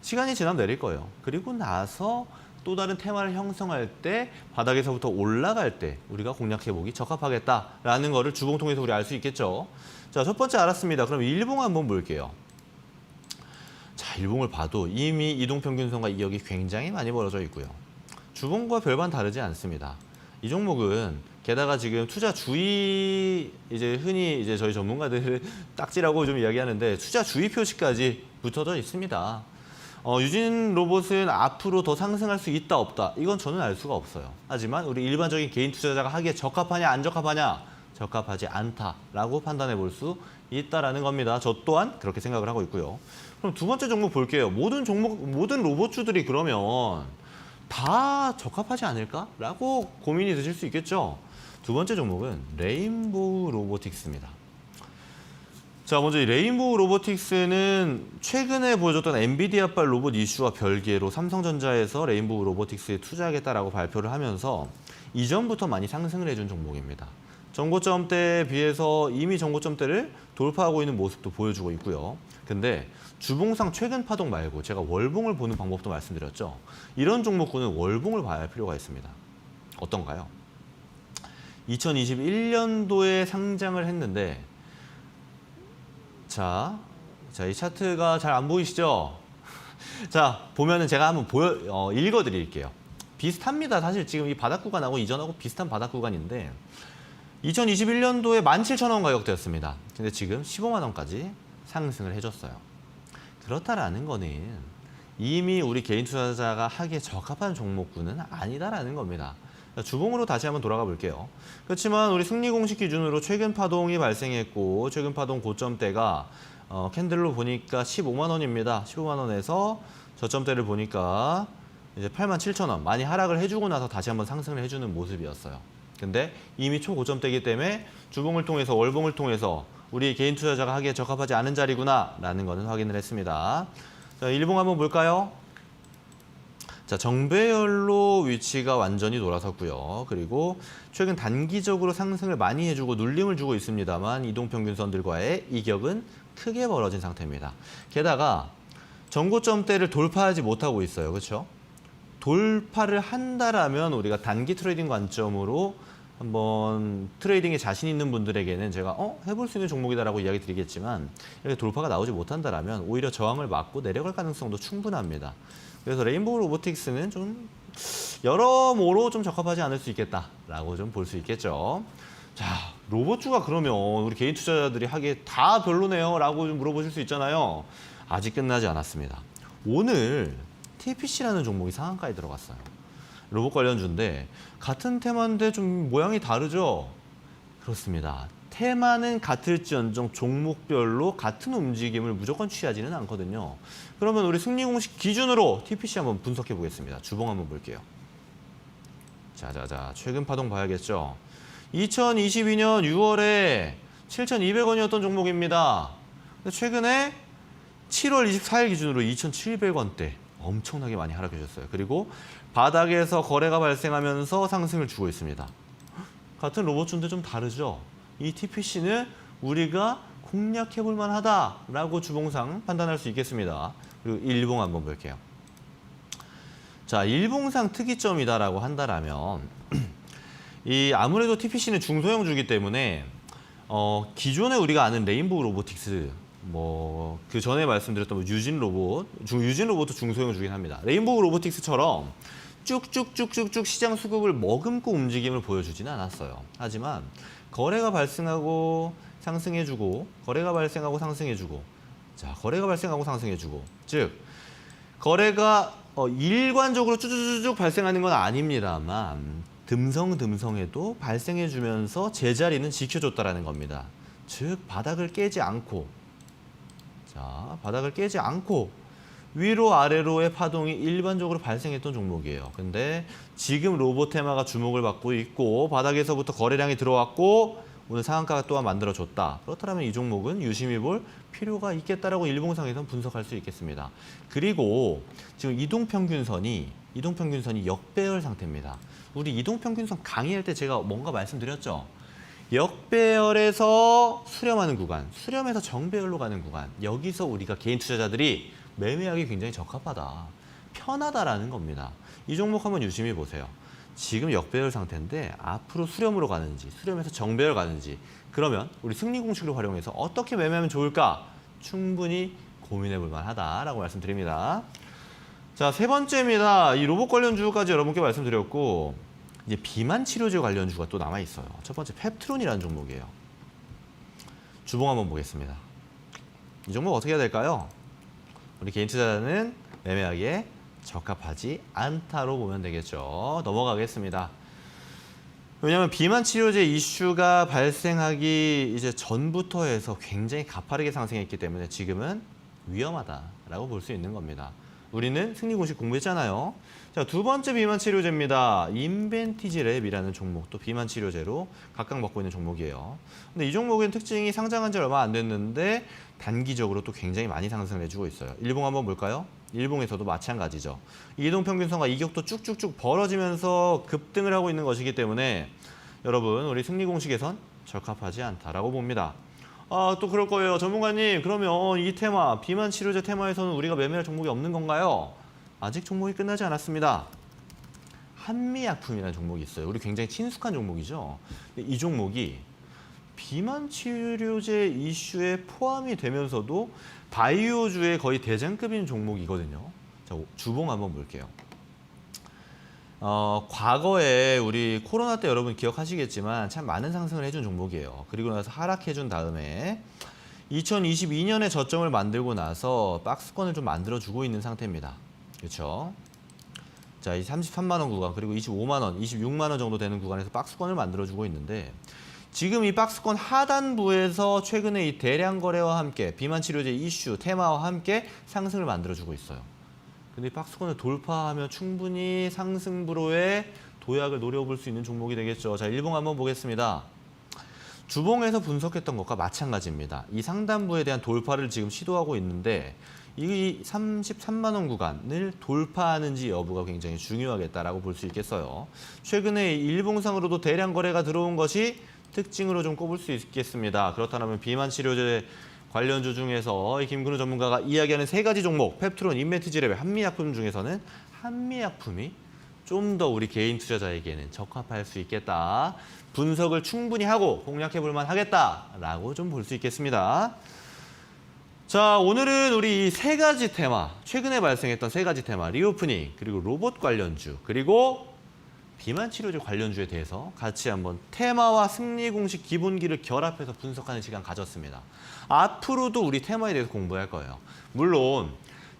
시간이 지나면 내릴 거예요. 그리고 나서 또 다른 테마를 형성할 때 바닥에서부터 올라갈 때 우리가 공략해보기 적합하겠다라는 거를 주봉 통해서 우리 알 수 있겠죠. 자, 첫 번째 알았습니다. 그럼 일봉 한번 볼게요. 자, 일봉을 봐도 이미 이동평균선과 이격이 굉장히 많이 벌어져 있고요. 주봉과 별반 다르지 않습니다. 이 종목은 게다가 지금 투자 주의 이제 흔히 이제 저희 전문가들 딱지라고 좀 이야기하는데 투자 주의 표시까지 붙어져 있습니다. 유진 로봇은 앞으로 더 상승할 수 있다 없다 이건 저는 알 수가 없어요. 하지만 우리 일반적인 개인 투자자가 하기에 적합하냐 안 적합하냐 적합하지 않다라고 판단해 볼 수 있다라는 겁니다. 저 또한 그렇게 생각을 하고 있고요. 그럼 두 번째 종목 볼게요. 모든 로봇주들이 그러면 다 적합하지 않을까라고 고민이 드실 수 있겠죠. 두 번째 종목은 레인보우 로보틱스입니다. 자, 먼저 이 레인보우 로보틱스는 최근에 보여줬던 엔비디아발 로봇 이슈와 별개로 삼성전자에서 레인보우 로보틱스에 투자하겠다라고 발표를 하면서 이전부터 많이 상승을 해준 종목입니다. 정고점대에 비해서 이미 정고점대를 돌파하고 있는 모습도 보여주고 있고요. 근데 주봉상 최근 파동 말고 제가 월봉을 보는 방법도 말씀드렸죠. 이런 종목군은 월봉을 봐야 할 필요가 있습니다. 어떤가요? 2021년도에 상장을 했는데 자, 이 차트가 잘 안 보이시죠? 자, 보면은 제가 한번 읽어드릴게요. 비슷합니다. 사실 지금 이 바닥 구간하고 이전하고 비슷한 바닥 구간인데 2021년도에 17,000원 가격대였습니다. 근데 지금 15만 원까지 상승을 해줬어요. 그렇다라는 거는 이미 우리 개인 투자자가 하기에 적합한 종목군은 아니다라는 겁니다. 주봉으로 다시 한번 돌아가 볼게요. 그렇지만 우리 승리 공식 기준으로 최근 파동이 발생했고 최근 파동 고점대가 캔들로 보니까 15만 원입니다. 15만 원에서 저점대를 보니까 이제 87,000원 많이 하락을 해주고 나서 다시 한번 상승을 해주는 모습이었어요. 근데 이미 초고점대이기 때문에 주봉을 통해서 월봉을 통해서 우리 개인 투자자가 하기에 적합하지 않은 자리구나라는 거는 확인을 했습니다. 자, 일봉 한번 볼까요? 자, 정배열로 위치가 완전히 돌아섰고요. 그리고 최근 단기적으로 상승을 많이 해주고 눌림을 주고 있습니다만 이동평균선들과의 이격은 크게 벌어진 상태입니다. 게다가 정고점대를 돌파하지 못하고 있어요. 그렇죠? 돌파를 한다라면 우리가 단기 트레이딩 관점으로 한번 트레이딩에 자신 있는 분들에게는 제가 해볼 수 있는 종목이다라고 이야기 드리겠지만 이렇게 돌파가 나오지 못한다라면 오히려 저항을 막고 내려갈 가능성도 충분합니다. 그래서 레인보우 로보틱스는 좀 여러모로 좀 적합하지 않을 수 있겠다라고 좀 볼 수 있겠죠. 자, 로봇주가 그러면 우리 개인 투자자들이 하기에 다 별로네요 라고 좀 물어보실 수 있잖아요. 아직 끝나지 않았습니다. 오늘 TPC라는 종목이 상한가에 들어갔어요. 로봇 관련주인데 같은 테마인데 좀 모양이 다르죠? 그렇습니다. 테마는 같을지언정 종목별로 같은 움직임을 무조건 취하지는 않거든요. 그러면 우리 승리 공식 기준으로 TPC 한번 분석해 보겠습니다. 주봉 한번 볼게요. 자, 최근 파동 봐야겠죠? 2022년 6월에 7,200원이었던 종목입니다. 근데 최근에 7월 24일 기준으로 2,700원대 엄청나게 많이 하락해 줬어요. 그리고 바닥에서 거래가 발생하면서 상승을 주고 있습니다. 같은 로봇주인데 좀 다르죠? 이 TPC는 우리가 공략해 볼 만하다라고 주봉상 판단할 수 있겠습니다. 그리고 일봉 한번 볼게요. 자, 일봉상 특이점이다라고 한다라면 이 아무래도 TPC는 중소형주기 때문에 기존에 우리가 아는 레인보우 로보틱스 그 전에 말씀드렸던 유진 로봇도 중소형주긴 합니다. 레인보우 로보틱스처럼 쭉쭉쭉쭉쭉 시장 수급을 머금고 움직임을 보여주지는 않았어요. 하지만 거래가 발생하고 상승해주고 거래가 발생하고 상승해주고 자, 거래가 발생하고 상승해주고 즉 거래가 일관적으로 쭈쭈쭈쭉 발생하는 건 아닙니다만 듬성듬성해도 발생해주면서 제자리는 지켜줬다라는 겁니다. 즉 바닥을 깨지 않고 위로 아래로의 파동이 일반적으로 발생했던 종목이에요. 근데 지금 로봇 테마가 주목을 받고 있고 바닥에서부터 거래량이 들어왔고 오늘 상한가가 또한 만들어졌다. 그렇다면 이 종목은 유심히 볼 필요가 있겠다라고 일봉상에서는 분석할 수 있겠습니다. 그리고 지금 이동평균선이 역배열 상태입니다. 우리 이동평균선 강의할 때 제가 뭔가 말씀드렸죠. 역배열에서 수렴하는 구간, 수렴에서 정배열로 가는 구간. 여기서 우리가 개인 투자자들이 매매하기 굉장히 적합하다, 편하다라는 겁니다. 이 종목 한번 유심히 보세요. 지금 역배열 상태인데 앞으로 수렴으로 가는지, 수렴에서 정배열 가는지 그러면 우리 승리 공식을 활용해서 어떻게 매매하면 좋을까? 충분히 고민해 볼 만하다라고 말씀드립니다. 자, 세 번째입니다. 이 로봇 관련주까지 여러분께 말씀드렸고 이제 비만 치료제 관련주가 또 남아 있어요. 첫 번째 펩트론이라는 종목이에요. 주봉 한번 보겠습니다. 이 종목 어떻게 해야 될까요? 우리 개인 투자자는 매매하기에 적합하지 않다로 보면 되겠죠. 넘어가겠습니다. 왜냐하면 비만 치료제 이슈가 발생하기 이제 전부터 해서 굉장히 가파르게 상승했기 때문에 지금은 위험하다라고 볼 수 있는 겁니다. 우리는 승리 공식 공부했잖아요. 자, 두 번째 비만 치료제입니다. 인벤티지랩이라는 종목도 비만 치료제로 각각 먹고 있는 종목이에요. 근데 이 종목은 특징이 상장한 지 얼마 안 됐는데 단기적으로 또 굉장히 많이 상승을 해주고 있어요. 일봉 한번 볼까요? 일봉에서도 마찬가지죠. 이동평균선과 이격도 쭉쭉쭉 벌어지면서 급등을 하고 있는 것이기 때문에 여러분 우리 승리 공식에선 적합하지 않다라고 봅니다. 또 그럴 거예요. 전문가님, 그러면 이 테마, 비만 치료제 테마에서는 우리가 매매할 종목이 없는 건가요? 아직 종목이 끝나지 않았습니다. 한미약품이라는 종목이 있어요. 우리 굉장히 친숙한 종목이죠. 이 종목이 비만 치료제 이슈에 포함이 되면서도 바이오주의 거의 대장급인 종목이거든요. 자, 주봉 한번 볼게요. 과거에 우리 코로나 때 여러분 기억하시겠지만 참 많은 상승을 해준 종목이에요. 그리고 나서 하락해준 다음에 2022년에 저점을 만들고 나서 박스권을 좀 만들어주고 있는 상태입니다. 그렇죠? 자, 이 33만 원 구간 그리고 25만 원, 26만 원 정도 되는 구간에서 박스권을 만들어주고 있는데 지금 이 박스권 하단부에서 최근에 이 대량 거래와 함께 비만 치료제 이슈, 테마와 함께 상승을 만들어주고 있어요. 근데 이 박스권을 돌파하면 충분히 상승부로의 도약을 노려볼 수 있는 종목이 되겠죠. 자, 일봉 한번 보겠습니다. 주봉에서 분석했던 것과 마찬가지입니다. 이 상단부에 대한 돌파를 지금 시도하고 있는데 이 33만 원 구간을 돌파하는지 여부가 굉장히 중요하겠다라고 볼 수 있겠어요. 최근에 일봉상으로도 대량 거래가 들어온 것이 특징으로 좀 꼽을 수 있겠습니다. 그렇다면 비만 치료제 관련주 중에서 김근우 전문가가 이야기하는 세 가지 종목, 펩트론, 인벤티지랩, 한미약품 중에서는 한미약품이 좀 더 우리 개인 투자자에게는 적합할 수 있겠다. 분석을 충분히 하고 공략해 볼 만하겠다라고 좀 볼 수 있겠습니다. 자, 오늘은 우리 이 세 가지 테마, 최근에 발생했던 세 가지 테마, 리오프닝, 그리고 로봇 관련주, 그리고 비만 치료제 관련주에 대해서 같이 한번 테마와 승리 공식 기본기를 결합해서 분석하는 시간 가졌습니다. 앞으로도 우리 테마에 대해서 공부할 거예요. 물론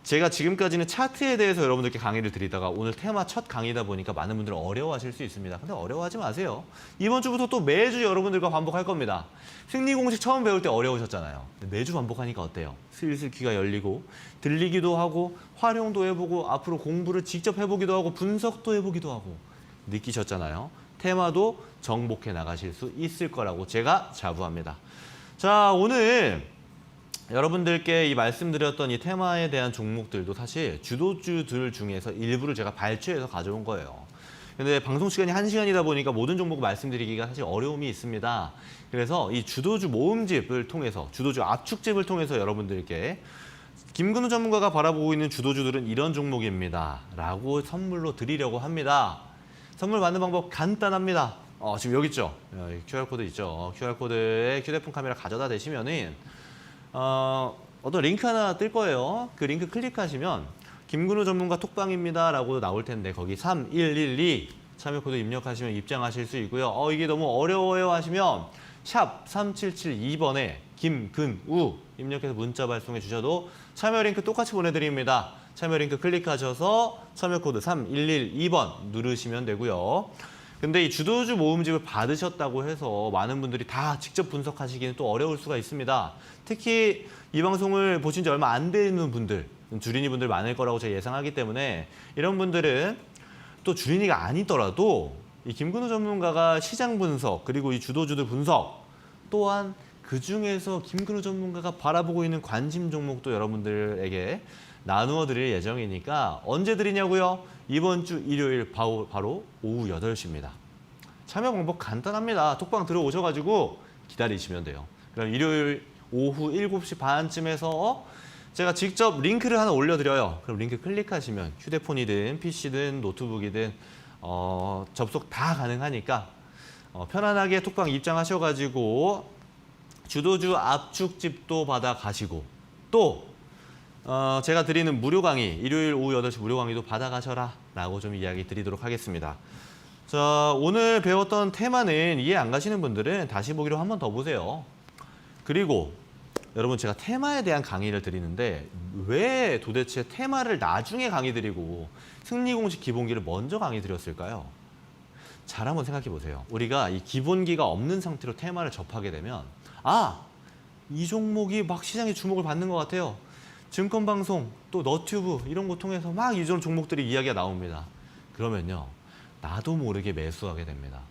제가 지금까지는 차트에 대해서 여러분들께 강의를 드리다가 오늘 테마 첫 강의다 보니까 많은 분들은 어려워하실 수 있습니다. 근데 어려워하지 마세요. 이번 주부터 또 매주 여러분들과 반복할 겁니다. 승리 공식 처음 배울 때 어려우셨잖아요. 근데 매주 반복하니까 어때요? 슬슬 귀가 열리고 들리기도 하고 활용도 해보고 앞으로 공부를 직접 해보기도 하고 분석도 해보기도 하고 느끼셨잖아요. 테마도 정복해 나가실 수 있을 거라고 제가 자부합니다. 자, 오늘 여러분들께 이 말씀드렸던 이 테마에 대한 종목들도 사실 주도주들 중에서 일부를 제가 발췌해서 가져온 거예요. 근데 방송 시간이 1시간이다 보니까 모든 종목을 말씀드리기가 사실 어려움이 있습니다. 그래서 이 주도주 모음집을 통해서, 주도주 압축집을 통해서 여러분들께 김근우 전문가가 바라보고 있는 주도주들은 이런 종목입니다. 라고 선물로 드리려고 합니다. 선물 받는 방법 간단합니다. 지금 여기 있죠? QR코드 있죠? QR코드에 휴대폰 카메라 가져다 대시면은 어떤 링크 하나 뜰 거예요. 그 링크 클릭하시면 김근우 전문가 톡방입니다 라고 나올 텐데 거기 3112 참여 코드 입력하시면 입장하실 수 있고요. 이게 너무 어려워요 하시면 샵 3772번에 김근우 입력해서 문자 발송해 주셔도 참여 링크 똑같이 보내드립니다. 참여 링크 클릭하셔서 참여 코드 3112번 누르시면 되고요. 근데 이 주도주 모음집을 받으셨다고 해서 많은 분들이 다 직접 분석하시기는 또 어려울 수가 있습니다. 특히 이 방송을 보신 지 얼마 안 되는 분들, 주린이 분들 많을 거라고 제가 예상하기 때문에 이런 분들은 또 주린이가 아니더라도 이 김근우 전문가가 시장 분석 그리고 이 주도주들 분석 또한 그중에서 김근우 전문가가 바라보고 있는 관심 종목도 여러분들에게 나누어 드릴 예정이니까 언제 드리냐고요? 이번 주 일요일 바로 오후 8시입니다. 참여 방법 간단합니다. 톡방 들어오셔가지고 기다리시면 돼요. 그럼 일요일 오후 7시 반쯤에서 제가 직접 링크를 하나 올려드려요. 그럼 링크 클릭하시면 휴대폰이든 PC든 노트북이든 접속 다 가능하니까 편안하게 톡방 입장하셔가지고 주도주 압축집도 받아가시고 또 제가 드리는 무료 강의, 일요일 오후 8시 무료 강의도 받아가셔라 라고 좀 이야기 드리도록 하겠습니다. 자, 오늘 배웠던 테마는 이해 안 가시는 분들은 다시 보기로 한 번 더 보세요. 그리고 여러분 제가 테마에 대한 강의를 드리는데 왜 도대체 테마를 나중에 강의 드리고 승리 공식 기본기를 먼저 강의 드렸을까요? 잘 한번 생각해 보세요. 우리가 이 기본기가 없는 상태로 테마를 접하게 되면 이 종목이 막 시장의 주목을 받는 것 같아요. 증권방송, 또 너튜브 이런 거 통해서 막 이전 종목들이 이야기가 나옵니다. 그러면요. 나도 모르게 매수하게 됩니다.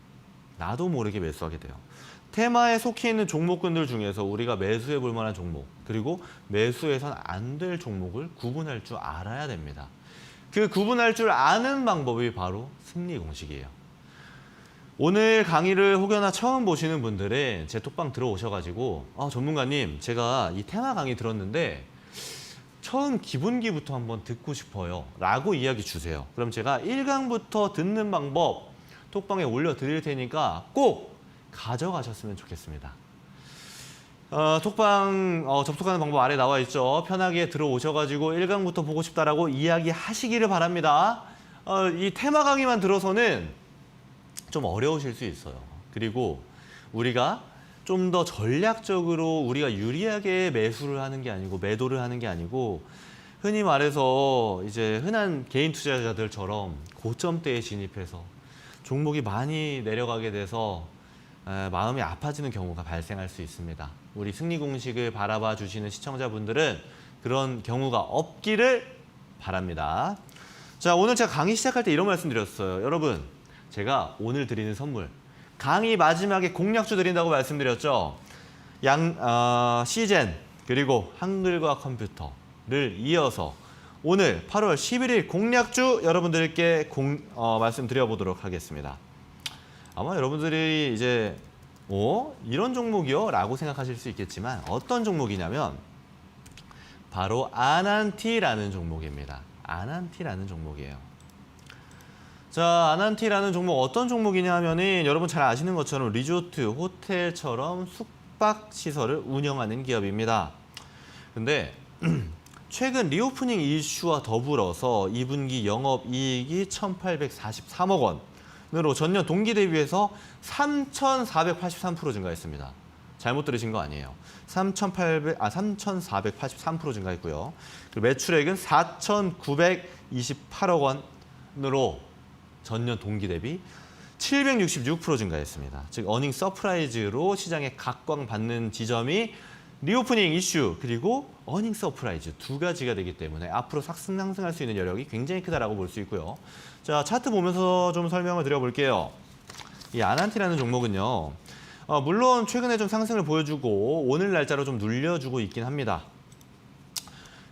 나도 모르게 매수하게 돼요. 테마에 속해 있는 종목군들 중에서 우리가 매수해 볼 만한 종목, 그리고 매수해서는 안 될 종목을 구분할 줄 알아야 됩니다. 그 구분할 줄 아는 방법이 바로 승리 공식이에요. 오늘 강의를 혹여나 처음 보시는 분들은 제 톡방 들어오셔가지고 전문가님 제가 이 테마 강의 들었는데 처음 기본기부터 한번 듣고 싶어요 라고 이야기 주세요. 그럼 제가 1강부터 듣는 방법 톡방에 올려드릴 테니까 꼭 가져가셨으면 좋겠습니다. 톡방 접속하는 방법 아래 나와 있죠. 편하게 들어오셔가지고 1강부터 보고 싶다라고 이야기하시기를 바랍니다. 이 테마 강의만 들어서는 좀 어려우실 수 있어요. 그리고 우리가 좀 더 전략적으로 우리가 유리하게 매수를 하는 게 아니고 매도를 하는 게 아니고 흔히 말해서 이제 흔한 개인 투자자들처럼 고점대에 진입해서 종목이 많이 내려가게 돼서 마음이 아파지는 경우가 발생할 수 있습니다. 우리 승리 공식을 바라봐 주시는 시청자분들은 그런 경우가 없기를 바랍니다. 자, 오늘 제가 강의 시작할 때 이런 말씀 드렸어요. 여러분, 제가 오늘 드리는 선물, 강의 마지막에 공략주 드린다고 말씀드렸죠. 시젠 그리고 한글과 컴퓨터를 이어서 오늘 8월 11일 공략주 여러분들께 말씀드려보도록 하겠습니다. 아마 여러분들이 이제 이런 종목이요? 라고 생각하실 수 있겠지만 어떤 종목이냐면 바로 아난티라는 종목입니다. 아난티라는 종목이에요. 자, 아난티라는 종목 어떤 종목이냐 하면은 여러분 잘 아시는 것처럼 리조트, 호텔처럼 숙박시설을 운영하는 기업입니다. 근데 최근 리오프닝 이슈와 더불어서 2분기 영업이익이 1,843억 원으로 전년 동기 대비해서 3,483% 증가했습니다. 잘못 들으신 거 아니에요. 3,483% 증가했고요. 그리고 매출액은 4,928억 원으로 전년 동기 대비 766% 증가했습니다. 즉 어닝 서프라이즈로 시장에 각광받는 지점이 리오프닝 이슈 그리고 어닝 서프라이즈 두 가지가 되기 때문에 앞으로 상승할 수 있는 여력이 굉장히 크다라고 볼 수 있고요. 자, 차트 보면서 좀 설명을 드려볼게요. 이 아난티라는 종목은요. 물론 최근에 좀 상승을 보여주고 오늘 날짜로 좀 눌려주고 있긴 합니다.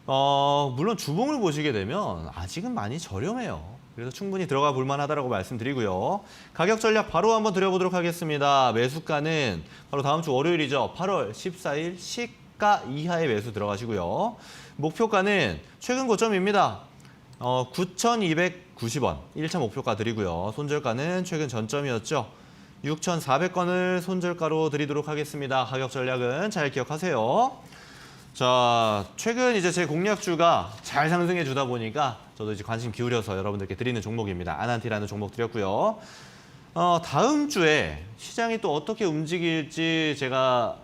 물론 주봉을 보시게 되면 아직은 많이 저렴해요. 그래서 충분히 들어가 볼 만하다고 말씀드리고요. 가격 전략 바로 한번 드려보도록 하겠습니다. 매수가는 바로 다음 주 월요일이죠. 8월 14일 시가 이하의 매수 들어가시고요. 목표가는 최근 고점입니다. 9,290원 1차 목표가 드리고요. 손절가는 최근 전점이었죠. 6,400원을 손절가로 드리도록 하겠습니다. 가격 전략은 잘 기억하세요. 자, 최근 이제 제 공략주가 잘 상승해 주다 보니까 저도 이제 관심 기울여서 여러분들께 드리는 종목입니다. 아난티라는 종목 드렸고요. 다음 주에 시장이 또 어떻게 움직일지 제가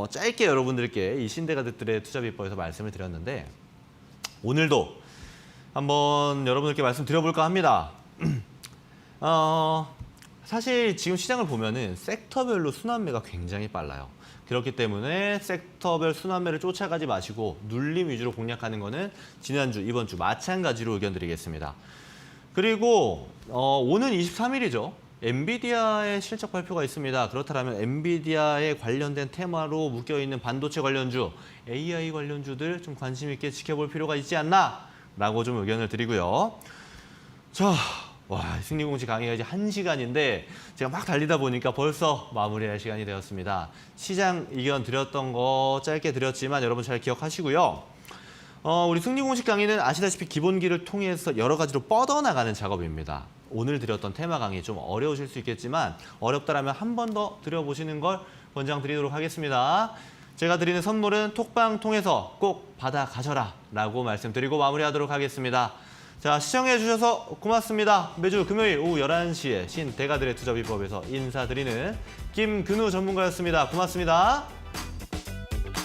짧게 여러분들께 이 신대가들의 투자 비법에서 말씀을 드렸는데 오늘도 한번 여러분들께 말씀드려볼까 합니다. 사실 지금 시장을 보면은 섹터별로 순환매가 굉장히 빨라요. 그렇기 때문에 섹터별 순환매를 쫓아가지 마시고 눌림 위주로 공략하는 거는 지난주, 이번 주 마찬가지로 의견 드리겠습니다. 그리고 오는 23일이죠. 엔비디아의 실적 발표가 있습니다. 그렇다면 엔비디아에 관련된 테마로 묶여있는 반도체 관련주, AI 관련주들 좀 관심 있게 지켜볼 필요가 있지 않나? 라고 좀 의견을 드리고요. 자, 승리공식 강의가 이제 1시간인데 제가 막 달리다 보니까 벌써 마무리할 시간이 되었습니다. 시장 의견 드렸던 거 짧게 드렸지만 여러분 잘 기억하시고요. 우리 승리공식 강의는 아시다시피 기본기를 통해서 여러 가지로 뻗어나가는 작업입니다. 오늘 드렸던 테마 강의 좀 어려우실 수 있겠지만 어렵다라면 한 번 더 드려보시는 걸 권장드리도록 하겠습니다. 제가 드리는 선물은 톡방 통해서 꼭 받아가셔라 라고 말씀드리고 마무리하도록 하겠습니다. 자, 시청해주셔서 고맙습니다. 매주 금요일 오후 11시에 신대가들의 투자비법에서 인사드리는 김근우 전문가였습니다. 고맙습니다.